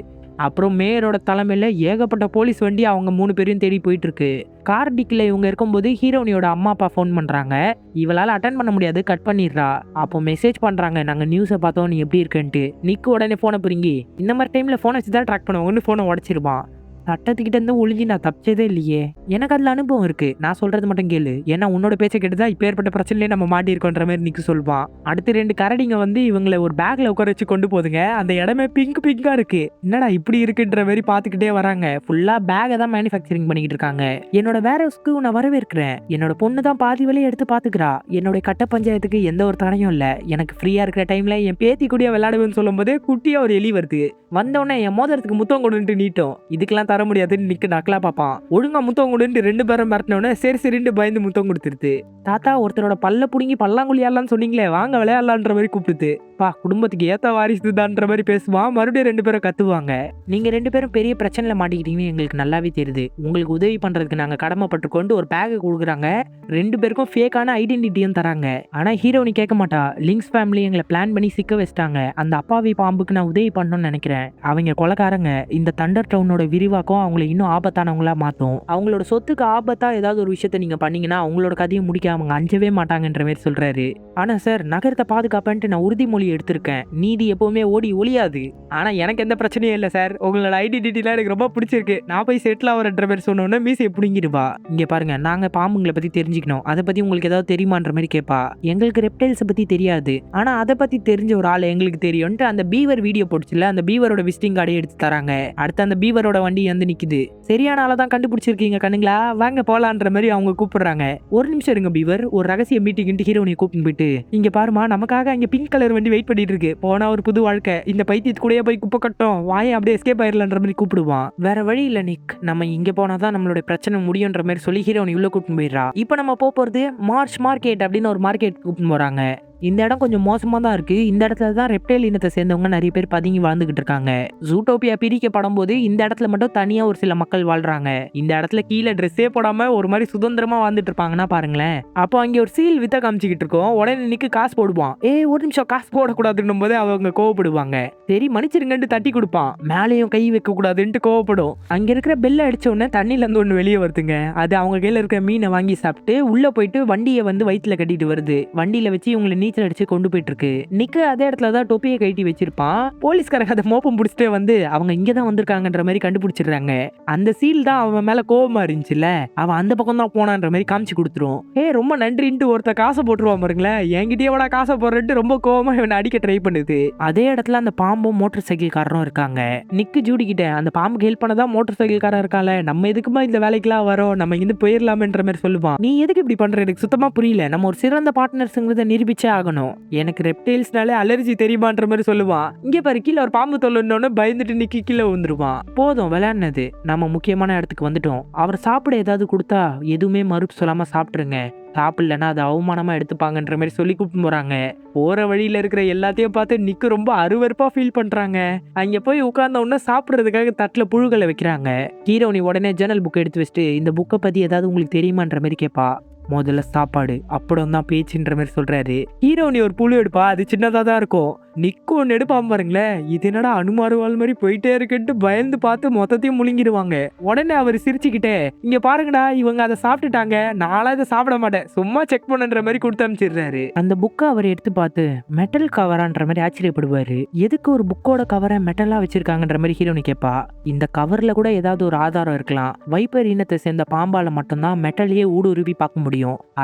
அப்புறம் மேயரோட தலைமையில ஏகப்பட்ட போலீஸ் வண்டி அவங்க 3 பேரையும் தேடி போயிட்டு இருக்கு. கார் டிக்கில இவங்க இருக்கும்போது ஹீரோனியோட அம்மா அப்பா ஃபோன் பண்றாங்க. இவளால அட்டன் பண்ண முடியாது, கட் பண்ணிடுறா. அப்போ மெசேஜ் பண்றாங்க, நாங்க நியூஸை பார்த்தோம், நீ எப்படி இருக்குன்ட்டு. நிக்கு உடனே போனை பிரிங்கி இந்த மாதிரி டைம்ல போனை வச்சு தான் ட்ராக் பண்ணுவாங்கன்னு போனை உடச்சிருப்பான். சட்டத்துக்கிட்ட இருந்து ஒளிஞ்சு நான் தப்பிச்சதே இல்லையே, எனக்கு அதுல அனுபவம் இருக்கு, நான் சொல்றது மட்டும் கேளு, ஏன்னா உன்னோட பேச்சை கேட்டுதான் இப்ப ஏற்பட்ட பிரச்சனையிலே நம்ம மாட்டிருக்கோன்ற மாதிரி நிக்கு சொல்வான். அடுத்து 2 கரடிங்க வந்து இவங்களை ஒரு பேக்ல உட்கார வச்சு கொண்டு போதுங்க. அந்த இடமே பிங்கா இருக்கு. என்னடா இப்படி இருக்குன்ற மாதிரி பாத்துக்கிட்டே வராங்க. ஃபுல்லா பேகை தான் மேனுஃபேக்சரிங் பண்ணிக்கிட்டு இருக்காங்க. என்னோட வேர்ஹவுஸ்க்கு நான் வரவேற்கிறேன். என்னோட பொண்ணு தான் பாதி வழியை எடுத்து பாத்துக்கிறா. என்னோட கட்ட பஞ்சாயத்துக்கு எந்த ஒரு தடையும் இல்ல. எனக்கு ஃப்ரீயா இருக்கிற டைம்ல என் பேத்தி கூடிய விளையாடுவேன்னு சொல்லும் போதே குட்டியா ஒரு எலி வருது. வந்தோடனே என் மோதிரத்துக்கு முத்தம் கொடுன்ட்டு நீட்டும். இதுக்கெல்லாம் தர முடியாதுன்னு நிக்கு நக்கலா பாப்பான். ஒழுங்கா முத்தம் கொடுன்ட்டு 2 பேரும் மிரட்டினோடனே சரி சரின்னு பயந்து முத்தம் கொடுத்துருது. தாத்தா ஒருத்தரோட பல்ல புடுங்கி பல்லாங்குழியாலான்னு சொன்னீங்களே, வாங்க விளையாடலான்ற மாதிரி கூப்பிடுது. பா குடும்பத்துக்கு ஏத்த வாரிசு தான்ற மாதிரி பேசுவான். மறுபடியும் 2 பேரும் கத்துவாங்க. நீங்க 2 பேரும் பெரிய பிரச்சனைல மாட்டிக்கிட்டீங்கன்னு எங்களுக்கு நல்லாவே தெரியுது. உங்களுக்கு உதவி பண்றதுக்கு நாங்க கடமைப்பட்டு கொண்டு ஒரு பேக்கை கொடுக்குறாங்க. 2 பேருக்கும் ஃபேக்கான ஐடென்டிட்டியும் தராங்க. ஆனா ஹீரோனி கேட்க மாட்டா. லிங்க்ஸ் ஃபேமிலி எங்களை பிளான் பண்ணி சிக்க வச்சிட்டாங்க. அந்த அப்பாவி பாம்புக்கு நான் உதவி பண்ணணும்னு நினைக்கிறேன். அவங்க கொலைக்காரங்க. இந்த தண்டர் டவுனோட விரிவாக்கம் பழக்கம் அவங்கள இன்னும் ஆபத்தானவங்களா மாத்தும். அவங்களோட சொத்துக்கு ஆபத்தா ஏதாவது ஒரு விஷயத்த நீங்க பண்ணீங்கன்னா அவங்களோட கதையை முடிக்க அவங்க அஞ்சவே மாட்டாங்கன்ற மாதிரி சொல்றாரு. ஆனா சார், நகரத்தை பாதுகாப்பேன்ட்டு நான் உறுதிமொழி எடுத்திருக்கேன். நீதி எப்பவுமே ஓடி ஒளியாது. ஆனா எனக்கு எந்த பிரச்சனையும் இல்ல சார். உங்களோட ஐடென்டிட்டிலாம் எனக்கு ரொம்ப பிடிச்சிருக்கு. நான் போய் செட்டில் ஆகிறன்ற மாதிரி சொன்னோன்னே மீசையை பிடுங்கிடுவா. இங்க பாருங்க, நாங்க பாம்புங்களை பத்தி தெரிஞ்சுக்கணும். அதை பத்தி உங்களுக்கு ஏதாவது தெரியுமான்ற மாதிரி கேட்பா. எங்களுக்கு ரெப்டைல்ஸ் பத்தி தெரியாது, ஆனா அதை பத்தி தெரிஞ்ச ஒரு ஆள் எங்களுக்கு தெரியும்ட்டு அந்த பீவர் வீடியோ போட்டுச்சுல, அந்த பீவரோட விசிட்டிங் கார்டை எடுத்து தராங்க. அடுத்து அந்த பீவரோட வண்டி வந்து நிக்குது. சரியான ஆளை தான் கண்டுபிடிச்சிருக்கீங்க கண்ணுங்களா, வாங்க போலான்ற மாதிரி அவங்க கூப்பிடுறாங்க. ஒரு நிமிஷம் இருங்க பீவர், ஒரு ரகசிய மீட்டிங் ஹீரோனை கூப்பிட்டு போயிட்டு, இங்க பாருமா, நமக்காக அங்க பிங்க் கலர் வண்டி வெயிட் பண்ணிட்டு இருக்கு. போனா ஒரு புது வாழ்க்கை, இந்த பைத்தியத்து கூடயே போய் குப்பை கட்டும், வாயை அப்படியே எஸ்கேப் ஆயிரலான்ற மாதிரி கூப்பிடுவான். வேற வழி இல்ல நிக், நம்ம இங்க போனாதான் நம்மளோட பிரச்சனை முடியும்ன்ற மாதிரி சொல்லி ஹீரோனை உள்ள கூப்பிட்டு போயிடுறா. இப்போ நம்ம போறது மார்ச் மார்க்கெட் அப்படின்னு ஒரு மார்க்கெட் கூப்பிட்டு போறாங்க. இந்த இடம் கொஞ்சம் மோசமா தான் இருக்கு. இந்த இடத்துல தான் ரெப்டைல் இனத்தை சேர்ந்தவங்க நிறைய பேர் பதுங்கி வாழ்ந்துகிட்டு இருக்காங்க. ஜூட்டோபியா பிரிக்கப்படும் போது இந்த இடத்துல மட்டும் தனியா ஒரு சில மக்கள் வாழ்றாங்க. இந்த இடத்துல கீழே ட்ரெஸ்ஸே போடாம ஒரு மாதிரி சுதந்திரமா வாழ்ந்துட்டு இருப்பாங்கன்னா பாருங்களேன். அப்போ அங்கே ஒரு சீல் வித்த காமிச்சிக்கிட்டு இருக்கோம். உடனே நிக்கு காசு போடுவான். ஒரு நிமிஷம், காசு போடக்கூடாதுன்னும் போது அவங்க கோவப்படுவாங்க. சரி மன்னிச்சிருங்கன்ட்டு தட்டி கொடுப்பான். மேலேயும் கை வைக்க கூடாதுன்ட்டு கோவப்படும். அங்க இருக்கிற பெல்ல அடிச்ச உடனே தண்ணில இருந்து ஒண்ணு வெளியே வருதுங்க. அது அவங்க கையில இருக்கிற மீனை வாங்கி சாப்பிட்டு உள்ள போயிட்டு வண்டியை வந்து வயிற்றுல கட்டிட்டு வருது. வண்டியில வச்சு இவங்களை நீச்சல் அடிச்சு கொண்டு போயிட்டு இருக்கு. நிக்கு அதே இடத்துல தான் தொப்பியை கட்டி வச்சிருப்பான். போலீஸ்காரங்க அதை மோப்பம் பிடிச்சிட்டே வந்து அவங்க இங்கதான் வந்திருக்காங்கன்ற மாதிரி கண்டுபிடிச்சிடுறாங்க. அந்த சீல் தான் அவன் மேல கோபமா இருந்துச்சுல, அவன் அந்த பக்கம் தான் போனான்ற மாதிரி காமிச்சு கொடுத்துரும். ரொம்ப நன்றின்ட்டு ஒருத்த காசை போட்டுருவான் பாருங்களேன். என்கிட்டயே விட காசை போடுறேன்ட்டு ரொம்ப கோபமா இவனை அடிக்க ட்ரை பண்ணுது. அதே இடத்துல அந்த பாம்பும் மோட்டார் சைக்கிள் காரரும் இருக்காங்க. நிக்கு ஜூடி கிட்ட, அந்த பாம்புக்கு ஹெல்ப் பண்ணதான் மோட்டார் சைக்கிள் காரர் இருக்கால, நம்ம எதுக்குமா இந்த வேலைக்கெல்லாம் வரோம், நம்ம இங்க போயிடலாமன்ற மாதிரி சொல்லுவான். நீ எதுக்கு இப்படி பண்ற, எனக்கு சுத்தமா புரியல, நம்ம ஒரு சிறந்த பார்ட்னர்ஸ்ங்கிறத நிரூபிச்சே ஆகணும். எனக்கு ரெப்டைல்ஸ்னாலே அலர்ஜி தெரியுமான்ற மாதிரி சொல்லுவான். இங்க பாரு, கீழே ஒரு பாம்பு தொல்லுன்னு பயந்துட்டு நிக்கி கீழே வந்துருவான். போதும் விளையாடுனது, நம்ம முக்கியமான இடத்துக்கு வந்துட்டோம். அவர் சாப்பிட ஏதாவது கொடுத்தா எதுவுமே மறுப்பு சொல்லாம சாப்பிட்டுருங்க. சாப்பிடலன்னா அது அவமானமா எடுத்துப்பாங்கன்ற மாதிரி சொல்லி கூப்பிட்டு போறாங்க. போற வழியில இருக்கிற எல்லாத்தையும் பார்த்து நிக்கு ரொம்ப அருவருப்பா ஃபீல் பண்றாங்க. அங்க போய் உட்கார்ந்த உடனே சாப்பிடுறதுக்காக தட்டுல புழுகளை வைக்கிறாங்க. ஹீரோனி உடனே ஜன்னல் புக் எடுத்து வச்சுட்டு, இந்த புக்கை பத்தி ஏதாவது உங்களுக்கு தெரியுமான்ற மாதிரி கேட்பா. முதல்ல சாப்பாடு அப்புறம் தான் பேச்சுன்ற மாதிரி சொல்றாரு. ஹீரோனி ஒரு புழு எடுப்பா, அது சின்னதா தான் இருக்கும். நிக்கு ஒன்று எடுப்பான் பாருங்களேன், இது என்னடா அனுமாறுவாள் மாதிரி போயிட்டே இருக்குன்ட்டு பயந்து பார்த்து மொத்தத்தையும் முழுங்கிடுவாங்க. உடனே அவர் சிரிச்சுக்கிட்டே, இங்க பாருங்கடா, இவங்க அதை சாப்பிட்டுட்டாங்க, நாளா இதை சாப்பிட மாட்டேன், சும்மா செக் பண்ணுன்ற மாதிரி கொடுத்து அனுப்பிச்சிடுறாரு. அந்த புக்கை அவர் எடுத்து பார்த்து மெட்டல் கவரான்ற மாதிரி ஆச்சரியப்படுவாரு. எதுக்கு ஒரு புக்கோட கவரை மெட்டலா வச்சிருக்காங்கன்ற மாதிரி ஹீரோனி கேட்பா. இந்த கவர்ல கூட ஏதாவது ஒரு ஆதாரம் இருக்கலாம். வைப்பர் இனத்தை சேர்ந்த பாம்பால மட்டும்தான் மெட்டலையே ஊடுருவி பார்க்க முடியும்.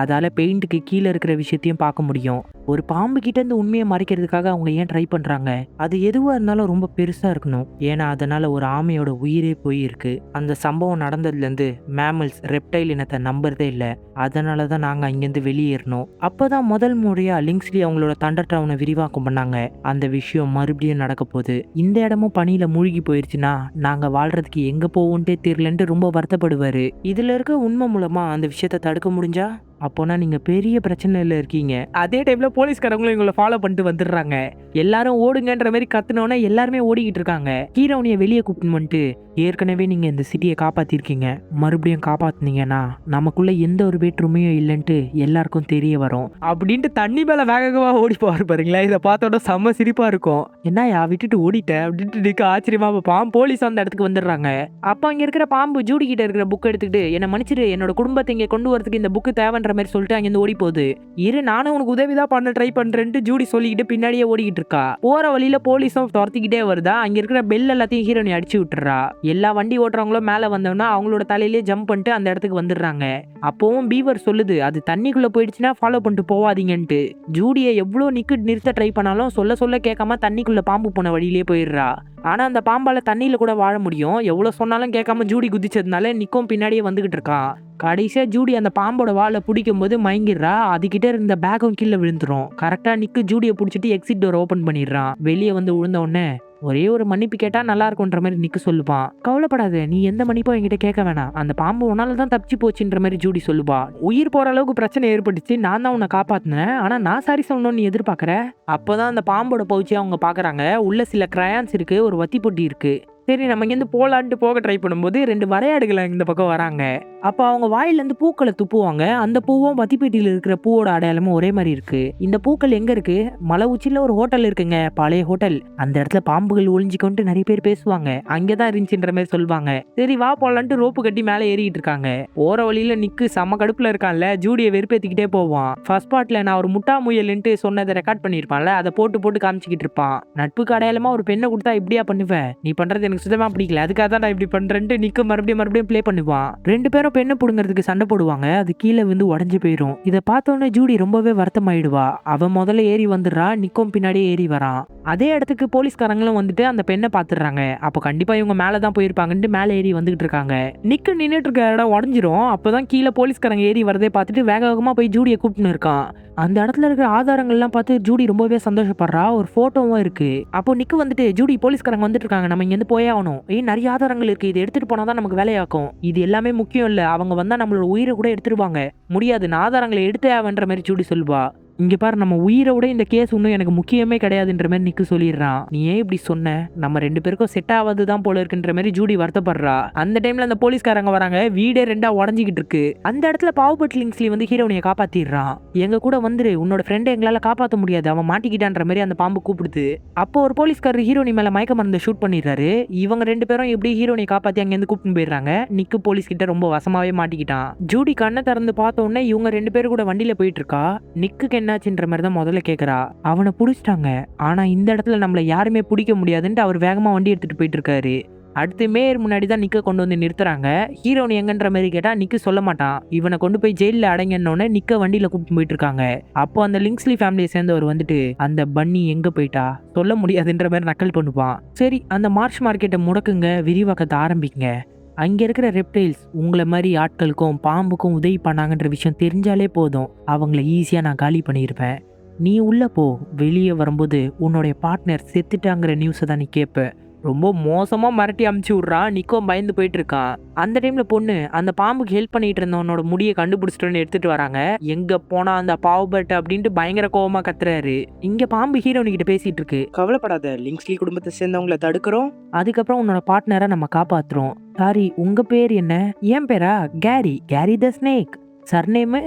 அதால பெயிண்ட்டுக்கு கீழே இருக்கிற விஷயத்தையும் பார்க்க முடியும். ஒரு பாம்பு கிட்ட இருந்து உண்மையை மறைக்கிறதுக்காக அவங்க ஏன் ட்ரை பண்றாங்க? அது எதுவா இருந்தாலும் ரொம்ப பெருசா இருக்கணும். ஏன்னா அதனால ஒரு ஆமையோட உயிரே போயிருக்கு. அந்த சம்பவம் நடந்ததுல இருந்து மேமல்ஸ் ரெப்டைல் இனத்தை நம்புறதே இல்ல. அதனாலதான் நாங்க அங்கிருந்து வெளியேறணும். அப்பதான் முதல் முறையா லிங்க்ஸ்லி அவங்களோட தண்டர் டவுனை விரிவாக்கம் பண்ணாங்க. அந்த விஷயம் மறுபடியும் நடக்க போகுது. இந்த இடமும் பனியில மூழ்கி போயிருச்சுன்னா நாங்க வாழ்றதுக்கு எங்க போவோன்ட்டே தெரியலன்ட்டு ரொம்ப வருத்தப்படுவாரு. இதுல இருக்க உண்மை மூலமா அந்த விஷயத்த தடுக்க முடிஞ்சா அப்போனா நீங்க பெரிய பிரச்சனையில இருக்கீங்க. அதே டைம்ல போலீஸ்காரங்களும் எங்களை ஃபாலோ பண்ணிட்டு வந்துடுறாங்க. எல்லாரும் ஓடுங்கன்ற மாதிரி கத்துனோன்னா எல்லாருமே ஓடிக்கிட்டு இருக்காங்க. ஹீரோனியை வெளியே கூப்பிட்டு வந்துட்டு, ஏற்கனவே நீங்க இந்த சிட்டியை காப்பாத்திருக்கீங்க, மறுபடியும் காப்பாத்துனீங்கன்னா நமக்குள்ள எந்த ஒரு வேற்றுமையும் இல்லைன்ட்டு எல்லாருக்கும் தெரிய வரும் அப்படின்ட்டு தண்ணி மேல வேகமா ஓடி போவாரு பாருங்களேன். இதை பார்த்தோட செம்ம சிரிப்பா இருக்கும். என்னயா விட்டுட்டு ஓடிட்ட அப்படின்ட்டு நிக்க ஆச்சரியமா பார்ப்பான். போலீஸ் அந்த இடத்துக்கு வந்துடுறாங்க. அப்ப அங்க இருக்கிற பாம்பு ஜூடி கிட்ட இருக்கிற புக் எடுத்துக்கிட்டு, என்ன மன்னிச்சிரு, என்னோட குடும்பத்தை இங்க கொண்டு வரதுக்கு இந்த புக்கு தேவைன்ற மாதிரி சொல்லிட்டு அங்கிருந்து ஓடி போகுது. இரு, நானும் உனக்கு உதவிதான் பண்ண ட்ரை பண்றேன்ட்டு ஜூடி சொல்லிக்கிட்டு பின்னாடியே ஓடிக்கிட்டு இருக்கா. போற வழியில போலீஸும் துரத்திக்கிட்டே வருதா. அங்க இருக்கிற பெல் எல்லாத்தையும் ஹீரோனி அடிச்சு விட்டுறா. எல்லா வண்டி ஓட்டுறவங்களும் மேல வந்தோம்னா அவங்களோட தலையிலேயே ஜம்ப் பண்ணிட்டு அந்த இடத்துக்கு வந்துடுறாங்க. அப்பவும் பீவர் சொல்லுது, அது தண்ணிக்குள்ள போயிடுச்சுன்னா ஃபாலோ பண்ணிட்டு போவாதீங்கன்ட்டு. ஜூடியை எவ்வளவு நிறுத்த ட்ரை பண்ணாலும் சொல்ல கேட்காம தண்ணிக்குள்ள பாம்பு போன வழியிலேயே போயிடுறா. ஆனா அந்த பாம்பால தண்ணியில கூட வாழ முடியும். எவ்வளவு சொன்னாலும் கேட்காம ஜூடி குதிச்சதுனால நிக்கும் பின்னாடியே வந்துகிட்டு இருக்கான். கடைசியா ஜூடி அந்த பாம்போட வாழை பிடிக்கும் போது மயங்கிடுறா. அதுகிட்ட இருந்த பேக்கும் கீழே விழுந்துரும். கரெக்டா நிக்கு ஜூடியை பிடிச்சிட்டு எக்ஸிட் டோர் ஓபன் பண்ணிடுறான். வெளியே வந்து விழுந்த உடனே ஒரே ஒரு மன்னிப்பு கேட்டா நல்லா இருக்கும்ன்ற மாதிரி நிக்கு சொல்லுவான். கவலைப்படாத, நீ எந்த மன்னிப்பும் என்கிட்ட கேட்க வேணாம், அந்த பாம்பு உன்னாலதான் தப்பிச்சு போச்சுன்ற மாதிரி ஜூடி சொல்லுவா. உயிர் போற அளவுக்கு பிரச்சனை ஏற்பட்டுச்சு, நான் தான் உன்னை காப்பாத்தினேன், ஆனா நான் சாரி சொல்லணும்னு நீ எதிர்பார்க்கற. அப்பதான் அந்த பாம்போட பவுச்சியை அவங்க பாக்குறாங்க. உள்ள சில கிரையான்ஸ் இருக்கு, ஒரு வத்தி பொட்டி இருக்கு. சரி நம்ம இங்கேருந்து போலான்ட்டு போக ட்ரை பண்ணும்போது 2 வரையாடுகள் இந்த பக்கம் வராங்க. அப்ப அவங்க வாயிலேருந்து பூக்கள துப்புவாங்க. அந்த பூவும் மத்திப்பேட்டியில இருக்கிற பூவோட அடையாளமும் ஒரே மாரி இருக்கு. இந்த பூக்கள் எங்க இருக்கு? மலை உச்சியில ஒரு ஹோட்டல் இருக்குங்க. பழைய ஹோட்டல். அந்த இடத்துல பாம்புகள் ஒளிஞ்சுக்கொண்டு நெறைய பேர் பேசுவாங்க. அங்க தான் இருந்துச்சுன்ற மாரி சொல்வாங்க. சரி வா போலான்ட்டு ரோப்பு கட்டி மேல ஏறிட்டு இருக்காங்க. போற வழியில நிக்கு செம்ம கடுப்புல இருக்கான்ல. ஜூடிய வெறுப்பேத்திக்கிட்டே போவான். ஃபர்ஸ்ட் பார்ட்ல நான் ஒரு முட்டா முயல்ன்ட்டு சொன்னத ரெக்கார்ட் பண்ணியிருப்பான்ல. அத போட்டு போட்டு காமிச்சுக்கிட்டு இருப்பான். நட்புக்கு அடையாளமா ஒரு பெண்ண குடுத்தா இப்படியா பண்ணுவ? நீ பண்றது எனக்கு சுத்தமா பிடிக்கல. அதுக்காக தான் நான் இப்படி பண்றேன்ட்டு நிக்கு மறுபடியும் ப்ளே பண்ணுவான். 2 பேரும் பெண்ணை புடுங்கிறதுக்கு சண்டை போடுவாங்க. அது கீழே வந்து உடஞ்சு போயிடும். இதை பார்த்தோன்னே ஜூடி ரொம்பவே வருத்தமாயிடுவா. அவன் முதல்ல ஏறி வந்துடுறா. நிக்கும் பின்னாடியே ஏறி வரான். அதே இடத்துக்கு போலீஸ்காரங்களும் வந்துட்டு அந்த பெண்ணை பாத்துடுறாங்க. அப்போ கண்டிப்பா இவங்க மேலதான் போயிருப்பாங்கன்ட்டு மேலே ஏறி வந்துகிட்டு இருக்காங்க. நிக்கு நின்னுட்டு இருக்க இடம் உடஞ்சிரும். அப்பதான் கீழே போலீஸ்காரங்க ஏறி வரதே பார்த்துட்டு வேக வேகமா போய் ஜூடியை கூப்பிட்டு இருக்கான். அந்த இடத்துல இருக்கிற ஆதாரங்கள்லாம் பார்த்து ஜூடி ரொம்பவே சந்தோஷப்படுறா. ஒரு போட்டோவும் இருக்கு. அப்போ நிக்கு வந்துட்டு ஜூடி போலீஸ்காரங்க வந்துட்டு இருக்காங்க, நம்ம இங்க இருந்து போயே ஆகணும். நிறைய ஆதாரங்கள் இருக்கு, இது எடுத்துட்டு போனாதான் நமக்கு வேலையாக்கும். இது எல்லாமே முக்கியம் இல்ல, அவங்க வந்தா நம்மளோட உயிரை கூட எடுத்துருவாங்க. முடியாது, நான் ஆதாரங்களை எடுத்தே ஆவன்ற மாதிரி ஜூடி சொல்வா. இங்க பாரு, நம்ம உயிரை விட இந்த கேஸ் இன்னும் எனக்கு முக்கியமே கிடையாதுன்ற மாதிரி நிக்கு சொல்லிடுறான். நீ ஏன் இப்படி சொன்ன? நம்ம 2 பேருக்கும் செட் ஆகாதுதான் போல இருக்குன்ற மாதிரி ஜூடி வருத்தப்படுறா. அந்த டைம்ல அந்த போலீஸ்காரங்க வராங்க. வீடே 2ஆ உடஞ்சிக்கிட்டு இருக்கு. அந்த இடத்துல பாவப்பட் லிங்ஸ்லி வந்து ஹீரோனியை காப்பாத்திடுறான். எங்க கூட வந்துரு, உன்னோட ஃப்ரெண்டை எங்களால காப்பாற்ற முடியாது, அவன் மாட்டிக்கிட்டான்ற மாதிரி அந்த பாம்பு கூப்பிடுது. அப்போ ஒரு போலீஸ்காரர் ஹீரோனி மேல மயக்க மருந்து ஷூட் பண்ணிடுறாரு. இவங்க 2 பேரும் எப்படி ஹீரோனியை காப்பாத்தி அங்க இருந்து கூப்பிட்டு போயிடுறாங்க. நிக்கு போலீஸ் கிட்ட ரொம்ப வசமாவே மாட்டிக்கிட்டான். ஜூடி கண்ணை திறந்து பார்த்த உடனே இவங்க 2 பேரும் கூட வண்டியில போயிட்டு இருக்கா. நிக்கு என்னாச்சுன்ற மாதிரி தான் முதல்ல கேக்குறா. அவனை புடிச்சிட்டாங்க, ஆனா இந்த இடத்துல நம்மள யாருமே பிடிக்க முடியாதுன்ட்டு அவர் வேகமா வண்டி எடுத்துட்டு போயிட்டு இருக்காரு. அடுத்து மேயர் முன்னாடி தான் நிக்க கொண்டு வந்து நிறுத்துறாங்க. ஹீரோனி எங்கன்ற மாதிரி கேட்டா நிக்கு சொல்ல மாட்டான். இவனை கொண்டு போய் ஜெயில அடைங்கன்னொன்னே நிக்க வண்டியில கூப்பிட்டு போயிட்டு இருக்காங்க. அப்போ அந்த லிங்ஸ்லி ஃபேமிலியை சேர்ந்தவர் வந்துட்டு அந்த பன்னி எங்க போயிட்டா சொல்ல முடியாதுன்ற மாதிரி நக்கல் பண்ணுவான். சரி, அந்த மார்ச் மார்க்கெட்டை முடக்குங்க, விரிவாக்கத்தை ஆரம்பிங்க. அங்க இருக்கிற ரெப்டைல்ஸ் உங்களை மாதிரி ஆட்களுக்கும் பாம்புக்கும் உதவி பண்ணாங்கன்ற விஷயம் தெரிஞ்சாலே போதும், அவங்கள ஈஸியா நான் காலி பண்ணியிருப்பேன். நீ உள்ள போ. வெளியே வரும்போது உன்னுடைய பார்ட்னர் செத்துட்டாங்கிற நியூஸை தான் நீ கேட்ப. ரொம்ப மோசமா மிரட்டி அமுச்சு விட்றான். நிக்கோ பயந்து போயிட்டு இருக்கான். அந்த டைம்ல பொண்ணு அந்த பாம்புக்கு ஹெல்ப் பண்ணிட்டு இருந்தவனோட முடியை கண்டுபிடிச்சிட்டு எடுத்துட்டு வராங்க. எங்க போனா அந்த பாவபட் அப்படின்ட்டு பயங்கர கோவமா கத்துறாரு. இங்க பாம்பு ஹீரோனி கிட்ட பேசிட்டு இருக்கு. கவலைப்படாத, லிங்ஸ்லி குடும்பத்தை சேர்ந்தவங்களை தடுக்கிறோம். அதுக்கப்புறம் உன்னோட பார்ட்னரை நம்ம காப்பாத்துறோம். சாரி, உங்க பேர் என்ன? என் பேரா Gary. Gary the snake. Surname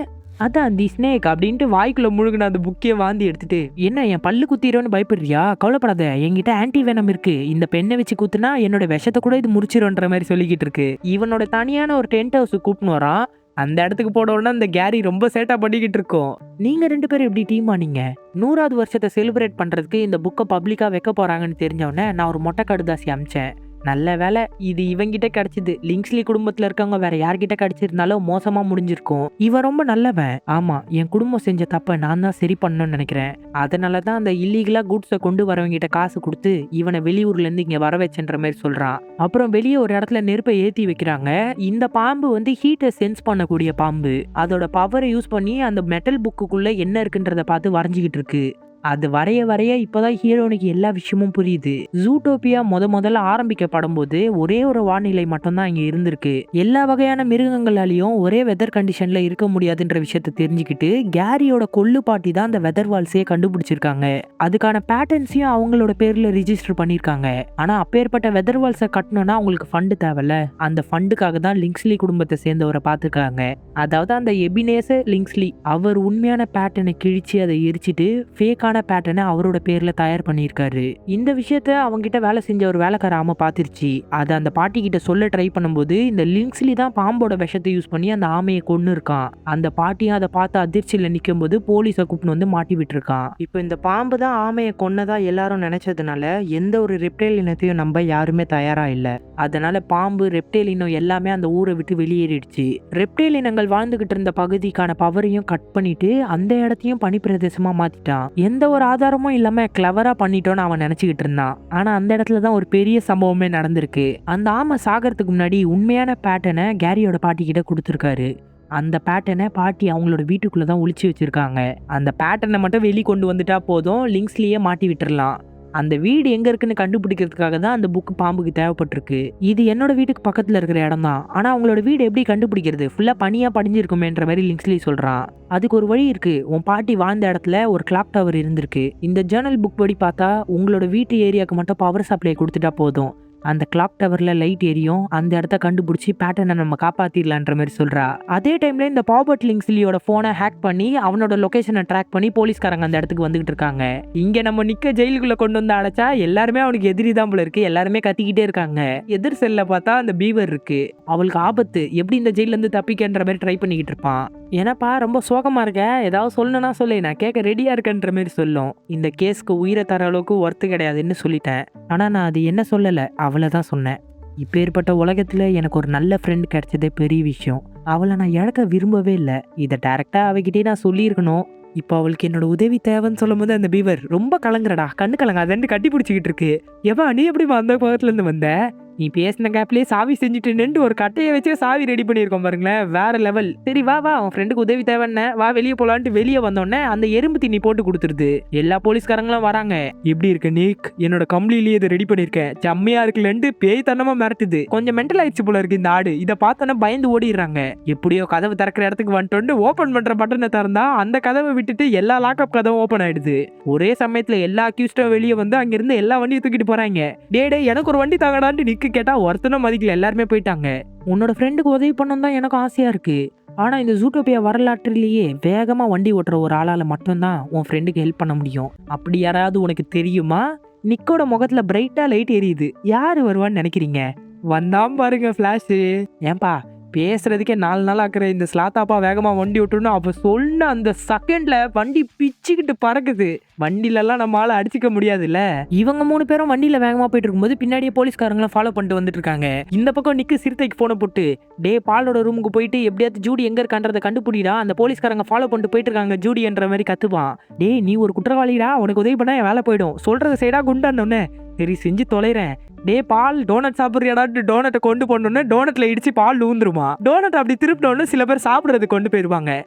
அதான் தி ஸ்னேக் அப்படின்ட்டு வாய்க்குள்ள முழுகின அந்த புக்கியை வாந்தி எடுத்துட்டு, என்ன என் பல்லு குத்திரோன்னு பயப்படுறியா? கவலைப்படாத, என்கிட்ட ஆன்டி வேனம் இருக்கு. இந்த பெண்ணை வச்சு குத்துனா என்னோட விஷத்தை கூட இது முறிச்சிரும்ன்ற மாதிரி சொல்லிக்கிட்டு இருக்கு. இவனோட தனியான ஒரு டென்ட் ஹவுஸ் கூப்பிட்டு வரான். அந்த இடத்துக்கு போனோன்னா அந்த கேரி ரொம்ப சேட்டா பண்ணிக்கிட்டு இருக்கோம். நீங்க 2 பேரும் எப்படி டீம் ஆனீங்க? 100வது வருஷத்தை செலிப்ரேட் பண்றதுக்கு இந்த புக்கை பப்ளிக்கா வைக்க போறாங்கன்னு தெரிஞ்சவொடனே நான் ஒரு மொட்டை கடுதாசி அமிச்சேன். நல்ல வேலை இது இவங்கிட்ட கிடைச்சது. லிங்ஸ்லி குடும்பத்துல இருக்கவங்க வேற யார்கிட்ட கிடைச்சிருந்தாலும் மோசமா முடிஞ்சிருக்கும். இவன் ரொம்ப நல்லவன். ஆமா, என் குடும்பம் செஞ்ச தப்ப நான் தான் சரி பண்ணணும்னு நினைக்கிறேன். அதனாலதான் அந்த இல்லீகலா குட்ஸை கொண்டு வரவங்கிட்ட காசு கொடுத்து இவனை வெளியூர்ல இருந்து இங்க வர வச்சுன்ற மாதிரி சொல்றான். அப்புறம் வெளியே ஒரு இடத்துல நெருப்பை ஏத்தி வைக்கிறாங்க. இந்த பாம்பு வந்து ஹீட்டை சென்ஸ் பண்ணக்கூடிய பாம்பு. அதோட பவரை யூஸ் பண்ணி அந்த மெட்டல் புக்குக்குள்ள என்ன இருக்குன்றத பார்த்து வரைஞ்சிக்கிட்டு இருக்கு. அது வரைய வரைய இப்பதான் ஹீரோனுக்கு எல்லா விஷயமும் புரியுது. ஜூட்டோபியா முதல்ல ஆரம்பிக்கப்படும் போது ஒரே ஒரு வானிலை மட்டும்தான் இங்க இருந்திருக்கு. எல்லா வகையான மிருகங்களாலையும் ஒரே வெதர் கண்டிஷன்ல இருக்க முடியாதுன்ற விஷயத்த தெரிஞ்சுக்கிட்டு கேரியோட கொள்ளு பாட்டி தான் அந்த வெதர் வால்ஸே கண்டுபிடிச்சிருக்காங்க. அதுக்கான பேட்டர்ன்ஸையும் அவங்களோட பேர்ல ரிஜிஸ்டர் பண்ணிருக்காங்க. ஆனா அப்பேற்பட்ட வெதர் வால்ஸை கட்டணும்னா அவங்களுக்கு ஃபண்டு தேவையில்ல. அந்த ஃபண்டுக்காக தான் லிங்ஸ்லி குடும்பத்தை சேர்ந்தவரை பார்த்துருக்காங்க. அதாவது அந்த எபினேசர் லிங்ஸ்லி அவர் உண்மையான பேட்டர்னை கிழிச்சு அதை எரிச்சிட்டு ஃபேக்கான பேட்டர்னை அவரோட பேர்ல தயார் பண்ணியிருக்காரு. இந்த விஷயத்த அவங்கிட்ட வேலை செஞ்ச ஒரு வேலைக்கார ஆமை பார்த்துருச்சு. அதை அந்த பாட்டி கிட்ட சொல்ல ட்ரை பண்ணும்போது இந்த லிங்ஸ்லி தான் பாம்போட விஷத்தை யூஸ் பண்ணி அந்த ஆமையை கொன்னு இருக்கான். அந்த பாட்டியும் அதை பார்த்து அதிர்ச்சியில நிற்கும் போது போலீஸை கூப்பிட்டு வந்து மாட்டி விட்டுருக்கான். இப்போ இந்த பாம்பு தான் ஆமையை கொன்னதா எல்லாரும் நினைச்சதுனால எந்த ஒரு ரெப்டைல் இனத்தையும் நம்ப யாருமே தயாரா இல்ல. அதனால பாம்பு ரெப்டைல் இனம் எல்லாமே அந்த ஊரை விட்டு வெளியேறிடுச்சு. ரெப்டைல் இனங்கள் வாழ்ந்துகிட்டு இருந்த பகுதிக்கான பவரையும் கட் பண்ணிட்டு அந்த இடத்தையும் பனிப்பிரதேசமா மாத்திட்டான். எந்த ஒரு ஆதாரமும் இல்லாம கிளவரா பண்ணிட்டோன்னு அவன் நினைச்சுக்கிட்டு இருந்தான். ஆனா அந்த இடத்துலதான் ஒரு பெரிய சம்பவமே நடந்திருக்கு. அந்த ஆமை சாகிறதுக்கு முன்னாடி உண்மையான பேட்டர்னை கேரியோட பாட்டி கிட்ட கொடுத்துருக்காரு. அந்த பேட்டர்னை பாட்டி அவங்களோட வீட்டுக்குள்ளதான் ஒளிச்சு வச்சிருக்காங்க. அந்த பேட்டர்னை மட்டும் வெளி கொண்டு வந்துட்டா போதும், லிங்க்ஸ்லயே மாட்டி விட்டுறலாம். அந்த வீடு எங்க இருக்குன்னு கண்டுபிடிக்கிறதுக்காக தான் அந்த புக் பாம்புக்கு தேவைப்பட்டிருக்கு. இது என்னோட வீட்டுக்கு பக்கத்துல இருக்கிற இடம் தான். ஆனா அவங்களோட வீடு எப்படி கண்டுபிடிக்கிறது? ஃபுல்லா பனியா படிஞ்சிருக்குமேன்ற மாதிரி லிங்க்ஸ்லி சொல்றான். அதுக்கு ஒரு வழி இருக்கு. உன் பாட்டி வாழ்ந்த இடத்துல ஒரு கிளாக் டவர் இருந்திருக்கு. இந்த ஜேர்னல் புக் படி பார்த்தா உங்களோட வீட்டு ஏரியாவுக்கு மட்டும் பவர் சப்ளை கொடுத்துட்டா போதும். அந்த கிளாக் டவர்ல லைட் எரியும், அந்த இடத்த கண்டுபிடிச்சி பேட்டர்னை நம்ம காப்பாத்திடலான்ற மாதிரி சொல்றா. அதே டைம்ல இந்த பாபர்ட் லிங்ஸ்லியோட போனை ஹேக் பண்ணி அவனோட லொகேஷனை ட்ராக் பண்ணி போலீஸ்காரங்க அந்த இடத்துக்கு வந்துகிட்டு இருக்காங்க. இங்க நம்ம நிக்க ஜெயிலுக்குள்ள கொண்டு வந்து அடைச்சா எல்லாருமே அவனுக்கு எதிரி தான் போல இருக்கு. எல்லாருமே கத்திக்கிட்டே இருக்காங்க. எதிர் செல்ல பார்த்தா அந்த பீவர் இருக்கு. அவளுக்கு ஆபத்து, எப்படி இந்த ஜெயில இருந்து தப்பிக்கன்ற மாதிரி ட்ரை பண்ணிக்கிட்டு இருப்பான். ஏன்னாப்பா ரொம்ப சோகமா இருக்க, ஏதாவது சொல்லணும்னா சொல்லு, நான் கேட்க ரெடியா இருக்கேன்ற மாதிரி சொல்லும். இந்த கேஸ்க்கு உயிரை தர அளவுக்கு ஒர்த்து கிடையாதுன்னு சொல்லிட்டேன். ஆனா நான் அது என்ன சொல்லல, அவளை தான் சொன்னேன். இப்பேற்பட்ட உலகத்துல எனக்கு ஒரு நல்ல ஃப்ரெண்ட் கிடைச்சதே பெரிய விஷயம். அவளை நான் இழக்க விரும்பவே இல்லை. இதை டைரக்டா அவகிட்டே நான் சொல்லியிருக்கணும். இப்போ அவளுக்கு என்னோட உதவி தேவைன்னு சொல்லும் போது அந்த பீவர் ரொம்ப கலங்குறடா, கண்ணு கலங்க அதண்டு கட்டி பிடிச்சிக்கிட்டு இருக்கு. எவா நீ எப்படி அந்த பக்கத்துல இருந்து வந்த? நீ பேசின கேப்லயே சாவி செஞ்சுட்டு நின்று ஒரு கட்டையை வச்சே சாவி ரெடி பண்ணியிருக்கோம் பாருங்களேன், வேற லெவல். சரி வா வா, உன் ஃப்ரெண்டுக்கு உதவி தேவைன்னு வா, வெளியே போலான்ட்டு வெளியே வந்தோடனே அந்த எறும்பு தீனி போட்டு கொடுத்துருது. எல்லா போலீஸ்காரங்களும் வராங்க. எப்படி இருக்க நீக், என்னோட கம்பளிலேயே இதை ரெடி பண்ணிருக்கேன், செம்மையா இருக்குல்லன்ட்டு பேய் தனமா மிரட்டுது. கொஞ்சம் மென்டல் ஆயிடுச்சு போல இருக்கு இந்த ஆடு. இதை பார்த்தோன்னா பயந்து ஓடிடுறாங்க. எப்படியோ கதவு திறக்கிற இடத்துக்கு வந்துட்டு ஓபன் பண்ற பட்டனை திறந்தா அந்த கதவை விட்டுட்டு எல்லா லாக்அப் கதவும் ஓபன் ஆயிடுது. ஒரே சமயத்துல எல்லா அக்யூஸ்டும் வெளியே வந்து அங்கிருந்து எல்லா வண்டியும் தூக்கிட்டு போறாங்க. டே எனக்கு ஒரு வண்டி தாங்கடான்ட்டு நிக்கு கேட்டா ஒருத்தனும் மதிக்கல, எல்லாருமே போயிட்டாங்க. உன்னோட ஃப்ரெண்டுக்கு உதவி பண்ணணும் தான் எனக்கும் ஆசையா இருக்கு. ஆனா இந்த ஜூட்டோபியா வரலாற்றிலேயே வேகமா வண்டி ஓட்டுற ஒரு ஆளால மட்டும்தான் உன் ஃப்ரெண்டுக்கு ஹெல்ப் பண்ண முடியும். அப்படி யாராவது உனக்கு தெரியுமா? நிக்கோட முகத்துல பிரைட்டா லைட் எரியுது. யாரு வருவான்னு நினைக்கிறீங்க? வந்தாம் பாருங்க ஃபிளாஷ். ஏன்பா பேசுறதுக்கே 4 நாள் ஆக்குற இந்த ஸ்லாத்தாப்பா வேகமா வண்டி விட்டுன்னு அவ சொன்ன அந்த செகண்ட்ல வண்டி பிச்சுக்கிட்டு பறக்குது. வண்டிலெல்லாம் நம்மளால அடிச்சுக்க முடியாதுல்ல. இவங்க 3 பேரும் வண்டியில வேகமா போயிட்டு இருக்கும்போது பின்னாடியே போலீஸ்காரங்களாம் ஃபாலோ பண்ணிட்டு வந்துட்டு இருக்காங்க. இந்த பக்கம் நிக்கு சிறுத்தைக்கு போன போட்டு, டே பாலோட ரூமுக்கு போயிட்டு எப்படியாவது ஜூடி எங்க இருக்கான்றதை கண்டுபிடிடா, அந்த போலீஸ்காரங்க ஃபாலோ பண்ணிட்டு போயிட்டு இருக்காங்க ஜூடி என்ற மாதிரி கத்துவான். டே நீ ஒரு குற்றவாளிடா, உனக்கு உதவி பண்ணா என் வேலை போயிடும், சொல்றத சைடா குண்டானோன்னு. சரி செஞ்சு தொலைறேன். டே பால் டோனட் சாப்பிட்றியாடாட்டு டோனட்டை கொண்டு போனோன்னு டோனட்ல இடிச்சு பால் ஊந்துருமா. டோனட் அப்படி திருப்பினோன்னு சில பேர் சாப்பிட்றது கொண்டு போயிடுவாங்க.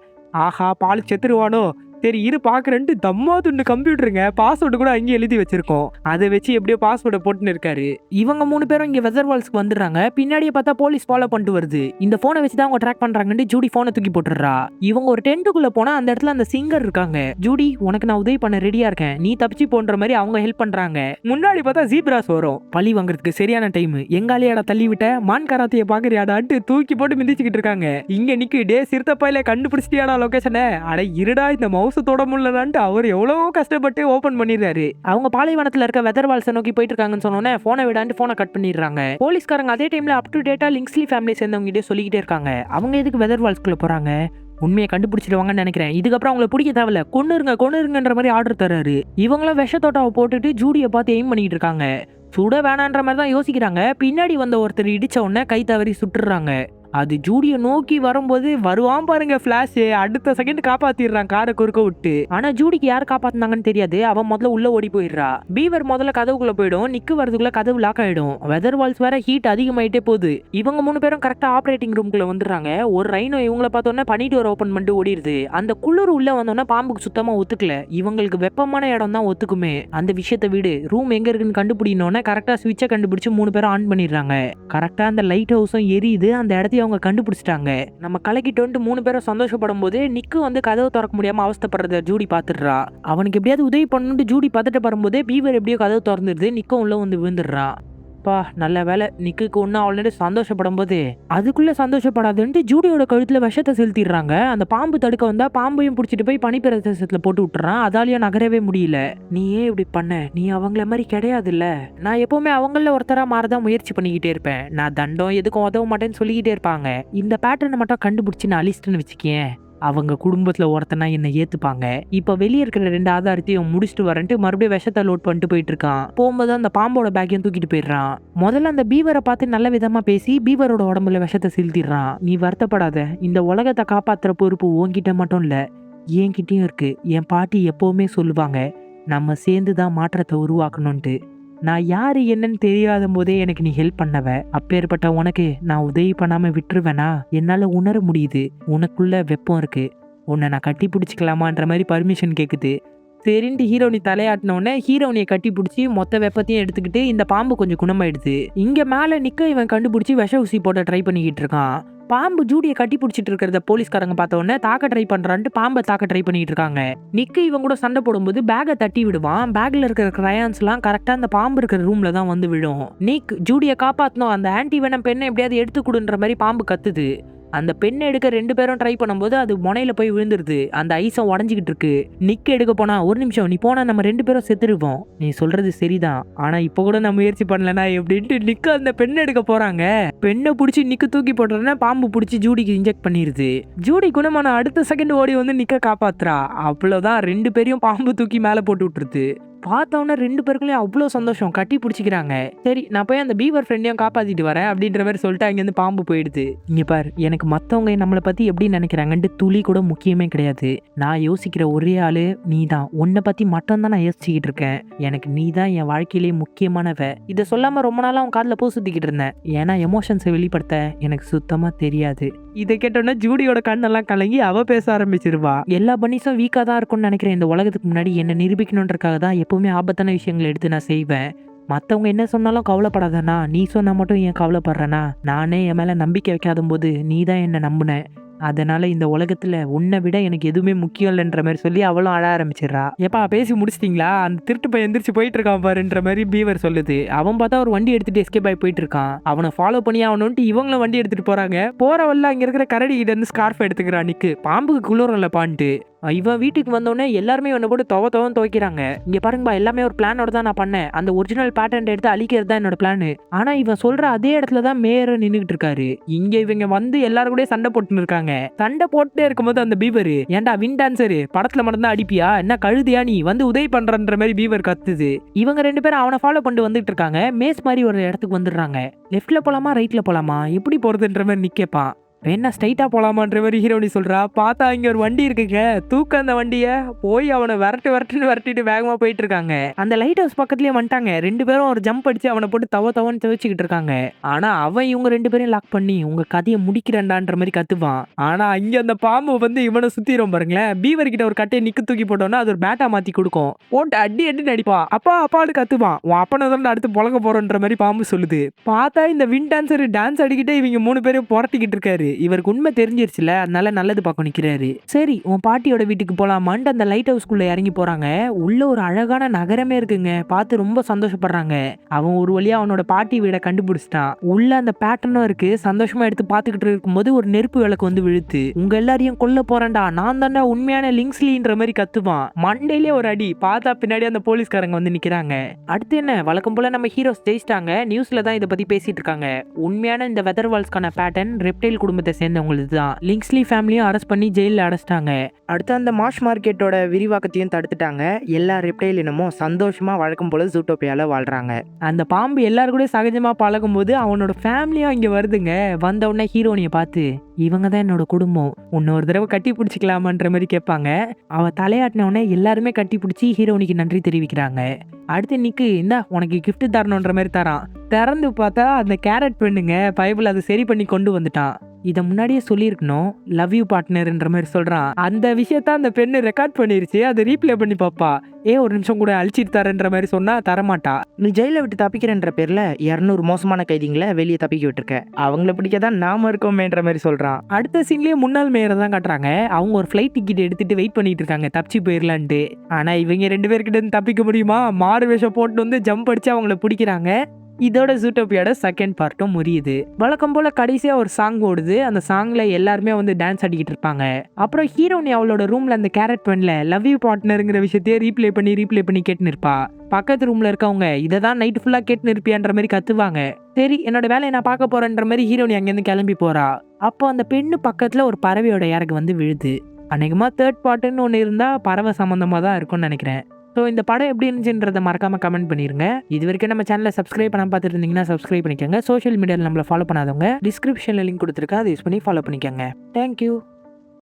ஆஹா பால் செத்துருவானோ, சரி இரு பாக்குறேன்ட்டு தம்மா துண்டு கம்ப்யூட்டருங்க, பாஸ்வேர்டு கூட அங்கேயே எழுதி வச்சிருக்கோம். அதை வச்சு எப்படியோ பாஸ்வேர்டை போட்டுன்னு இருக்காரு. இவங்க 3 பேரும் இங்க வெதர்வால்ஸ்க்கு வந்துடுறாங்க. பின்னாடியே பார்த்தா போலீஸ் ஃபாலோ பண்ணிட்டு வருது. இந்த போனை வச்சு தான் அவங்க ட்ராக் பண்றாங்கன்னு ஜூடி போனை தூக்கி போட்டுறா. இவங்க ஒரு டென்ட்டுக்குள்ள போனா அந்த இடத்துல அந்த சிங்கர் இருக்காங்க. ஜூடி உனக்கு நான் உதவி பண்ண ரெடியா இருக்கேன், நீ தப்பிச்சு போன்ற மாதிரி அவங்க ஹெல்ப் பண்றாங்க. முன்னாடி பார்த்தா ஜீப்ராஸ் வரும். பழி வாங்குறதுக்கு சரியான டைம். எங்காலியாடா தள்ளி விட்ட மான் கராத்தைய பாக்குறியாடான்ட்டு தூக்கி போட்டு மிதிச்சுக்கிட்டு இருக்காங்க. இங்க நிக்கு டே சிறுத்தப்பையில கண்டுபிடிச்சிட்டியாடா லொகேஷனை, அட இருடா இந்த தொட முடியலன்ட்டு அவர் எவ்வளவோ கஷ்டப்பட்டு ஓபன் பண்ணிடுறாரு. அவங்க பாலைவனத்துல இருக்க வெதர்வால்ஸை நோக்கி போயிட்டு இருக்காங்கன்னு சொன்னோன்னே போனை விடாண்டு போனை கட் பண்ணிடுறாங்க. போலீஸ்காரங்க அதே டைம்ல அப் டு டேட்டா லிங்ஸ்லி ஃபேமிலி சேர்ந்தவங்க கிட்டே சொல்லிக்கிட்டே இருக்காங்க. அவங்க எதுக்கு வெதர்வால்ஸ்குள்ள போறாங்க, உண்மையை கண்டுபிடிச்சிடுவாங்கன்னு நினைக்கிறேன். இதுக்கப்புறம் அவங்களை பிடிக்க தேவையில்ல, கொன்னுருங்கன்ற மாதிரி ஆர்டர் தராரு. இவங்களும் விஷத்தோட்டாவை போட்டுட்டு ஜூடியை பார்த்து எய்ம் பண்ணிட்டு இருக்காங்க. சுட வேணான்ற மாதிரி தான் யோசிக்கிறாங்க. பின்னாடி வந்த ஒருத்தர் இடிச்ச உடனே கை தவறி சுட்டுறாங்க. அது ஜூடியை நோக்கி வரும்போது வருவான் பாருங்க ஃபிளாஷ், அடுத்த செகண்ட் காப்பாத்திடுறான் காரை குறுக்க விட்டு. ஆனா ஜூடிக்கு யார் காப்பாத்தினாங்கன்னு தெரியாது. அவன் முதல்ல உள்ள ஓடி போயிடுறா. பீவர் முதல்ல கதவுக்குள்ள போயிடும். நிக்கு வரதுக்குள்ள கதவு லாக் ஆயிடும். வெதர்வால்ஸ் வேற ஹீட் அதிகமாயிட்டே போகுது. இவங்க 3 பேரும் கரெக்டா ஆபரேட்டிங் ரூம்குள்ள வந்துடுறாங்க. ஒரு ரைனோ இவங்களை பார்த்தோன்னே பனி டோர் ஓபன் பண்ணிட்டு ஓடிடுது. அந்த குளிர் உள்ள வந்தோன்னா பாம்புக்கு சுத்தமா ஒத்துக்கல. இவங்களுக்கு வெப்பமான இடம் தான் ஒத்துக்குமே. அந்த விஷயத்தை விடு, ரூம் எங்க இருக்குன்னு கண்டுபிடினோன்னே கரெக்டா சுவிட்சை கண்டுபிடிச்சு 3 பேரும் ஆன் பண்ணிடுறாங்க. கரெக்டா அந்த லைட் ஹவுஸும் எரியுது. அந்த இடத்தையும் அவங்க கண்டுபிடிச்சிட்டாங்க. நம்ம கலக்கிட்டு 3 பேரும் சந்தோஷப்படும் போது நிக்கு வந்து கதவு திறக்க முடியாம அவஸ்தைப்படுறத ஜூடி பாத்துடுறா. அவனுக்கு எப்படியாவது உதவி பண்ணணும்னு ஜூடி பதட்டப்படும் போதே பீவர் எப்படியோ கதவு திறந்துருது. நிக்கும் உள்ள வந்து விழுந்துடுறான். பா நல்ல வேலை, நிக்குக்கு ஒன்னும் ஆல்ரெடி சந்தோஷப்படும் போது அதுக்குள்ள சந்தோஷப்படாதுன்ட்டு ஜூடியோட கழுத்துல விஷத்தை செலுத்திடுறாங்க. அந்த பாம்பு தடுக்க வந்தா பாம்பையும் பிடிச்சிட்டு போய் பனிப்பிரதேசத்துல போட்டு விட்டுறான். அதாலேயே நகரவே முடியல. நீ ஏன் இப்படி பண்ண, நீ அவங்கள மாதிரி கிடையாதுல்ல. நான் எப்பவுமே அவங்கள ஒருத்தரா மாறதான் முயற்சி பண்ணிக்கிட்டே இருப்பேன். நான் தண்டம் எதுக்கும் உதவ மாட்டேன்னு சொல்லிக்கிட்டே இருப்பாங்க. இந்த பேட்டர்னை மட்டும் கண்டுபிடிச்சு நான் அழிச்சிட்டுன்னு வச்சுக்கேன், அவங்க குடும்பத்துல ஒருத்தனா என்னை ஏத்துப்பாங்க. இப்ப வெளியே இருக்கிற 2 ஆதாரத்தையும் முடிச்சுட்டு வரேன்ட்டு மறுபடியும் விஷத்தை லோட் பண்ணிட்டு போயிட்டு இருக்கான். போகும்போது அந்த பாம்போட பேக்கையும் தூக்கிட்டு போயிடுறான். முதல்ல அந்த பீவரை பார்த்து நல்ல விதமா பேசி பீவரோட உடம்புல விஷத்தை செலுத்திடுறான். நீ வருத்தப்படாத, இந்த உலகத்தை காப்பாத்துற பொறுப்பு உன்கிட்ட மட்டும் இல்ல, என்கிட்டயும் இருக்கு. என் பாட்டி எப்பவுமே சொல்லுவாங்க, நம்ம சேர்ந்துதான் மாற்றத்தை உருவாக்கணும்ட்டு. நான் யாரு என்னன்னு தெரியாத போதே எனக்கு நீ ஹெல்ப் பண்ணவ. அப்பேற்பட்ட உனக்கு நான் உதவி பண்ணாம விட்டுருவேனா? என்னால உணர முடியுது உனக்குள்ள வெப்பம் இருக்கு. உன்னை நான் கட்டி பிடிச்சிக்கலாமான்ற மாதிரி பர்மிஷன் கேக்குது. சரின்ட்டு ஹீரோனி தலையாட்டினோடனே ஹீரோனியை கட்டி பிடிச்சி மொத்த வெப்பத்தையும் எடுத்துக்கிட்டு இந்த பாம்பு கொஞ்சம் குணமாயிடுது. இங்க மேல நிக்க இவன் கண்டுபிடிச்சி விஷ ஊசி போட்ட ட்ரை பண்ணிக்கிட்டு இருக்கான். பாம்பு ஜூடியை கட்டி பிடிச்சிட்டு இருக்கிறத போலீஸ்காரங்க பார்த்த உடனே தாக்க ட்ரை பண்றான்ட்டு பாம்பை தாக்க ட்ரை பண்ணிட்டு இருக்காங்க. நிக்கு இவங்க கூட சண்டை போடும்போது பேக்கை தட்டி விடுவான். பேக்ல இருக்கிற கிரையான்ஸ் எல்லாம் கரெக்டா அந்த பாம்பு இருக்கிற ரூம்ல தான் வந்து விழும். நிக் ஜூடியை காப்பாத்தணும், அந்த ஆன்டி வெனம் பெண்ணை எப்படியாவது எடுத்து கொடுன்ற மாதிரி பாம்பு கத்துது. அந்த பெண்ணை எடுக்க 2 பேரும் ட்ரை பண்ணும்போது அது முனையில போய் விழுந்துருது. அந்த ஐஸம் உடஞ்சிக்கிட்டு இருக்கு. நிக்க எடுக்க போனா, ஒரு நிமிஷம் நீ போனா நம்ம 2 பேரும் செத்துருவோம், நீ சொல்றது சரிதான், ஆனா இப்ப கூட நான் முயற்சி பண்ணலனா எப்படின்ட்டு நிக்க அந்த பெண்ணை எடுக்க போறாங்க. பெண்ணை பிடிச்சி நிக்க தூக்கி போடுறதுன்னா பாம்பு பிடிச்சி ஜூடிக்கு இன்ஜெக்ட் பண்ணிருது. ஜூடி குணமான அடுத்த செகண்ட் ஓடி வந்து நிக்க காப்பாத்துறா. அவ்வளவுதான், 2 பேரையும் பாம்பு தூக்கி மேல போட்டு விட்டுருது. பார்த்தவொன்னே 2 பேருக்குள்ளேயும் அவ்வளோ சந்தோஷம், கட்டி பிடிச்சிக்கிறாங்க. சரி நான் போய் அந்த பீவர் ஃப்ரெண்டையும் காப்பாத்திட்டு வரேன் அப்படின்ற மாதிரி சொல்லிட்டு அங்கேருந்து பாம்பு போயிடுது. இங்க பார், எனக்கு மற்றவங்க நம்மளை பத்தி எப்படி நினைக்கிறாங்கன்ட்டு துளி கூட முக்கியமே கிடையாது. நான் யோசிக்கிற ஒரே ஆளு நீ தான். உன்னை பத்தி மட்டும் தான் நான் யோசிச்சுக்கிட்டு இருக்கேன். எனக்கு நீ தான் என் வாழ்க்கையிலேயே முக்கியமானவ. இதை சொல்லாம ரொம்ப நாளா அவன் காதில் பூ சுத்திக்கிட்டு இருந்தேன். ஏன்னா எமோஷன்ஸை வெளிப்படுத்த எனக்கு சுத்தமா தெரியாது. இதை கேட்டோன்னா ஜூடியோட கண்ணெல்லாம் கலங்கி அவ பேச ஆரம்பிச்சிருவா. எல்லா பனிஸும் வீக்கா தான் இருக்கும்னு நினைக்கிறேன். இந்த உலகத்துக்கு முன்னாடி என்ன நிரூபிக்கணுன்றக்காக தான் எப்பவுமே ஆபத்தான விஷயங்களை எடுத்து நான் செய்வேன். மற்றவங்க என்ன சொன்னாலும் கவலைப்படாதண்ணா, நீ சொன்னா மட்டும் ஏன் கவலைப்படுறேன்னா, நானே என் மேல நம்பிக்கை வைக்காத போது நீ தான் என்ன நம்புன. அதனால இந்த உலகத்துல உன்னை விட எனக்கு எதுவுமே முக்கியம் இல்லைன்ற மாதிரி சொல்லி அவளும் அழ ஆரம்பிச்சிடறா. எப்பா பேசி முடிச்சிட்டீங்களா, அந்த திருட்டு பையன் எந்திரிச்சு போயிட்டு இருக்கான் பாருன்ற மாதிரி பீவர் சொல்லுது. அவன் பார்த்தா ஒரு வண்டி எடுத்துட்டு எஸ்கேப் ஆகி போயிட்டு இருக்கான். அவனை ஃபாலோ பண்ணி அவனுன்ட்டு இவங்களும் வண்டி எடுத்துட்டு போறாங்க. போறவல்ல அங்க இருக்கிற கரடி கிட்ட இருந்து ஸ்கார்ஃப் எடுத்துக்கிறான் நிக்கு. பாம்புக்கு குளிரல பான்ட்டு இவன் வீட்டுக்கு வந்தோடனே எல்லாருமே இவனை போட்டு துவன்னு துவைக்கிறாங்க. இங்க பாருங்கப்பா, எல்லாமே ஒரு பிளானோட தான் நான் பண்ணேன். அந்த ஒரிஜினல் பேட்டர்ன் எடுத்து அழிக்கிறது தான் என்னோட பிளான். ஆனா இவன் சொல்ற அதே இடத்துல தான் மேயர் நின்றுட்டு இருக்காரு. இங்க இவங்க வந்து எல்லாரும் கூட சண்டை போட்டுன்னு இருக்காங்க. சண்டை போட்டுட்டே இருக்கும்போது அந்த பீவர், ஏன்டா வின் டான்சரு படத்துல மட்டும்தான் அடிப்பியா, என்ன கழுதியா நீ வந்து உதவி பண்றன்ற மாதிரி பீவர் கத்துது. இவங்க 2 பேரும் அவனை ஃபாலோ பண்ணிட்டு வந்துட்டு இருக்காங்க. மேஸ் மாதிரி ஒரு இடத்துக்கு வந்துடுறாங்க. லெஃப்ட்ல போலாமா ரைட்ல போலாமா எப்படி போறதுன்ற மாதிரி நிக்கப்பான். வேணா ஸ்ட்ரைட்டா போலாமான்ற மாதிரி ஹீரோனி சொல்றா. பார்த்தா இங்க ஒரு வண்டி இருக்குங்க, தூக்க அந்த வண்டிய போய் அவனை விரட்டிட்டு வேகமா போயிட்டு இருக்காங்க. அந்த லைட் ஹவுஸ் பக்கத்துலயே வந்துட்டாங்க. 2 பேரும் ஒரு ஜம்ப் அடிச்சு அவனை போட்டு தவன்னு துவைச்சுக்கிட்டு இருக்காங்க. ஆனா அவன் இவங்க 2 பேரையும் லாக் பண்ணி உங்க கதையை முடிக்கிறேன்டான்ற மாதிரி கத்துவான். ஆனா இங்க அந்த பாம்பு வந்து இவனை சுத்திரும் பாருங்களேன். பீவர் கிட்ட ஒரு கட்டையை நிக்க தூக்கி போட்டோன்னா அது ஒரு பேட்டா மாத்தி கொடுக்கும். போட்டு அடி அடிப்பான். அப்பாடு கத்துவான். உன் அப்பனை தான் அடுத்து பொழக்க போறோன்ற மாதிரி பாம்பு சொல்லுது. பார்த்தா இந்த வின் டான்சர் டான்ஸ் அடிக்கிட்டே இவங்க 3 பேரும் புரட்டிக்கிட்டு இருக்காரு. இவருக்கு உண்மை தெரிஞ்சிருச்சுல, அதனால நல்லது பார்க்க நிக்கிறாரு. சரி உன் பாட்டியோட வீட்டுக்கு போலாமான்ட்டு அந்த லைட் ஹவுஸ்க்குள்ள இறங்கி போறாங்க. உள்ள ஒரு அழகான நகரமே இருக்குங்க. பார்த்து ரொம்ப சந்தோஷப்படுறாங்க. அவன் ஒரு வழியா அவனோட பாட்டி வீடை கண்டுபிடிச்சிட்டான். உள்ள அந்த பேட்டர்னும் இருக்கு. சந்தோஷமா எடுத்து பார்த்துக்கிட்டு இருக்கும்போது ஒரு நெருப்பு விளக்கு வந்து விழுத்து. உங்க எல்லாரையும் கொல்ல போறேன்டா, நான் தானே உண்மையான லிங்ஸ்லின்ற மாதிரி கத்துவான். மண்டையிலே ஒரு அடி. பார்த்தா பின்னாடி அந்த போலீஸ்காரங்க வந்து நிக்கிறாங்க. அடுத்து என்ன, வழக்கம் போல நம்ம ஹீரோஸ் ஜெயிச்சிட்டாங்க. நியூஸ்ல தான் இதை பத்தி பேசிட்டு இருக்காங்க. உண்மையான இந்த வெதர் வால்ஸ்க்கான பேட்டர்ன் ரெப்டைல் குடும்பத்தை சேர்ந்தவங்களுக்கு தான். லிங்ஸ்லி ஃபேமிலியும் அரெஸ்ட் பண்ணி ஜெயிலில் அடைச்சிட்டாங்க. அடுத்து அந்த மார்ஷ் மார்க்கெட்டோட விரிவாக்கத்தையும் தடுத்துட்டாங்க. எல்லா ரெப்டைல் இனமும் சந்தோஷமா வழக்கம் போல ஜூட்டோபியால வாழ்றாங்க. அந்த பாம்பு எல்லாரும் கூட சகஜமா பழகும் போது அவனோட ஃபேமிலியும் இங்க வருதுங்க. வந்த உடனே ஹீரோனியை பார்த்து, இவங்க தான் என்னோட குடும்பம், இன்னொரு தடவை கட்டி பிடிச்சிக்கலாமான்ற மாதிரி கேட்பாங்க. அவ தலையாட்டின உடனே எல்லாருமே கட்டி பிடிச்சி ஹீரோனிக்கு நன்றி தெரிவிக்கிறாங்க. அடுத்து நிக்கு, இந்தா உனக்கு கிஃப்ட் தரணுன்ற மாதிரி தரான். திறந்து பார்த்தா அந்த கேரட் பெண்ணுங்க. பைபிள் அதை சரி பண்ணி கொண்டு வந்துட்டான். இதை முன்னாடியே சொல்லியிருக்கணும், லவ் யூ பார்ட்னர்ன்ற மாதிரி சொல்றான். அந்த விஷயத்த அந்த பெண்ணு ரெக்கார்ட் பண்ணிருச்சு. அதை ரீப்ளே பண்ணி பாப்பா. ஒரு நிமிஷம் கூட அழிச்சிட்டு தரேன்ற மாதிரி சொன்னா தரமாட்டா. நீ ஜெயில விட்டு தப்பிக்கிறன்ற பேர்ல 200 மோசமான கைதிங்களை வெளியே தப்பிக்க விட்டுருக்க, அவங்கள பிடிக்கதான் நாம இருக்கோமேன்ற மாதிரி சொல்றான். அடுத்த சீன்லயே முன்னாள் மேயரை தான் காட்டுறாங்க. அவங்க ஒரு ஃபிளைட் டிக்கெட் எடுத்துட்டு வெயிட் பண்ணிட்டு இருக்காங்க தப்பிச்சு போயிடலான்ட்டு. ஆனா இவங்க 2 பேர்கிட்ட இருந்து தப்பிக்க முடியுமா? மாறு வேஷம் போட்டு வந்து ஜம்ப் அடிச்சு அவங்கள பிடிக்கிறாங்க. இதோட ஜூட்டோபியாவோட செகண்ட் பார்ட்டும் முடியுது. வழக்கம் போல கடைசியா ஒரு சாங் ஓடுது. அந்த சாங்ல எல்லாருமே வந்து டான்ஸ் ஆடிக்கிட்டு இருப்பாங்க. அப்புறம் ஹீரோனி அவளோட ரூம்ல அந்த கேரட் பெண்ல லவ் யூ பார்ட்னருங்கிற விஷயத்தையே ரீப்ளே பண்ணி கேட்டு நிற்பா. பக்கத்து ரூம்ல இருக்கவங்க இதை தான் நைட் ஃபுல்லா கேட்டு நிற்பியான்ற மாதிரி கத்துவாங்க. சரி என்னோட வேலையை நான் பார்க்க போறேன்ற மாதிரி ஹீரோனி அங்கேருந்து கிளம்பி போறா. அப்போ அந்த பெண்ணு பக்கத்துல ஒரு பறவையோட இறகு வந்து விழுது. அநேகமா தேர்ட் பார்ட்டுன்னு ஒன்று இருந்தா பறவை சம்பந்தமா தான் இருக்கும்னு நினைக்கிறேன். ஸோ இந்த படம் எப்படி இருந்துச்சுன்றதை மறக்காம கமெண்ட் பண்ணிருங்க. இது வரைக்கும் நம்ம சேனலை சப்ஸ்கிரைப் பண்ண பார்த்துட்டு இருந்தீங்கன்னா சப்ஸ்கிரைப் பண்ணிக்கோங்க. சோஷியல் மீடியாவில் நம்மளை ஃபாலோ பண்ணாதவங்க டிஸ்கிரிப்ஷனில் லிங்க் கொடுத்துருக்கேன், அதை யூஸ் பண்ணி ஃபாலோ பண்ணிக்கோங்க. தேங்க்யூ.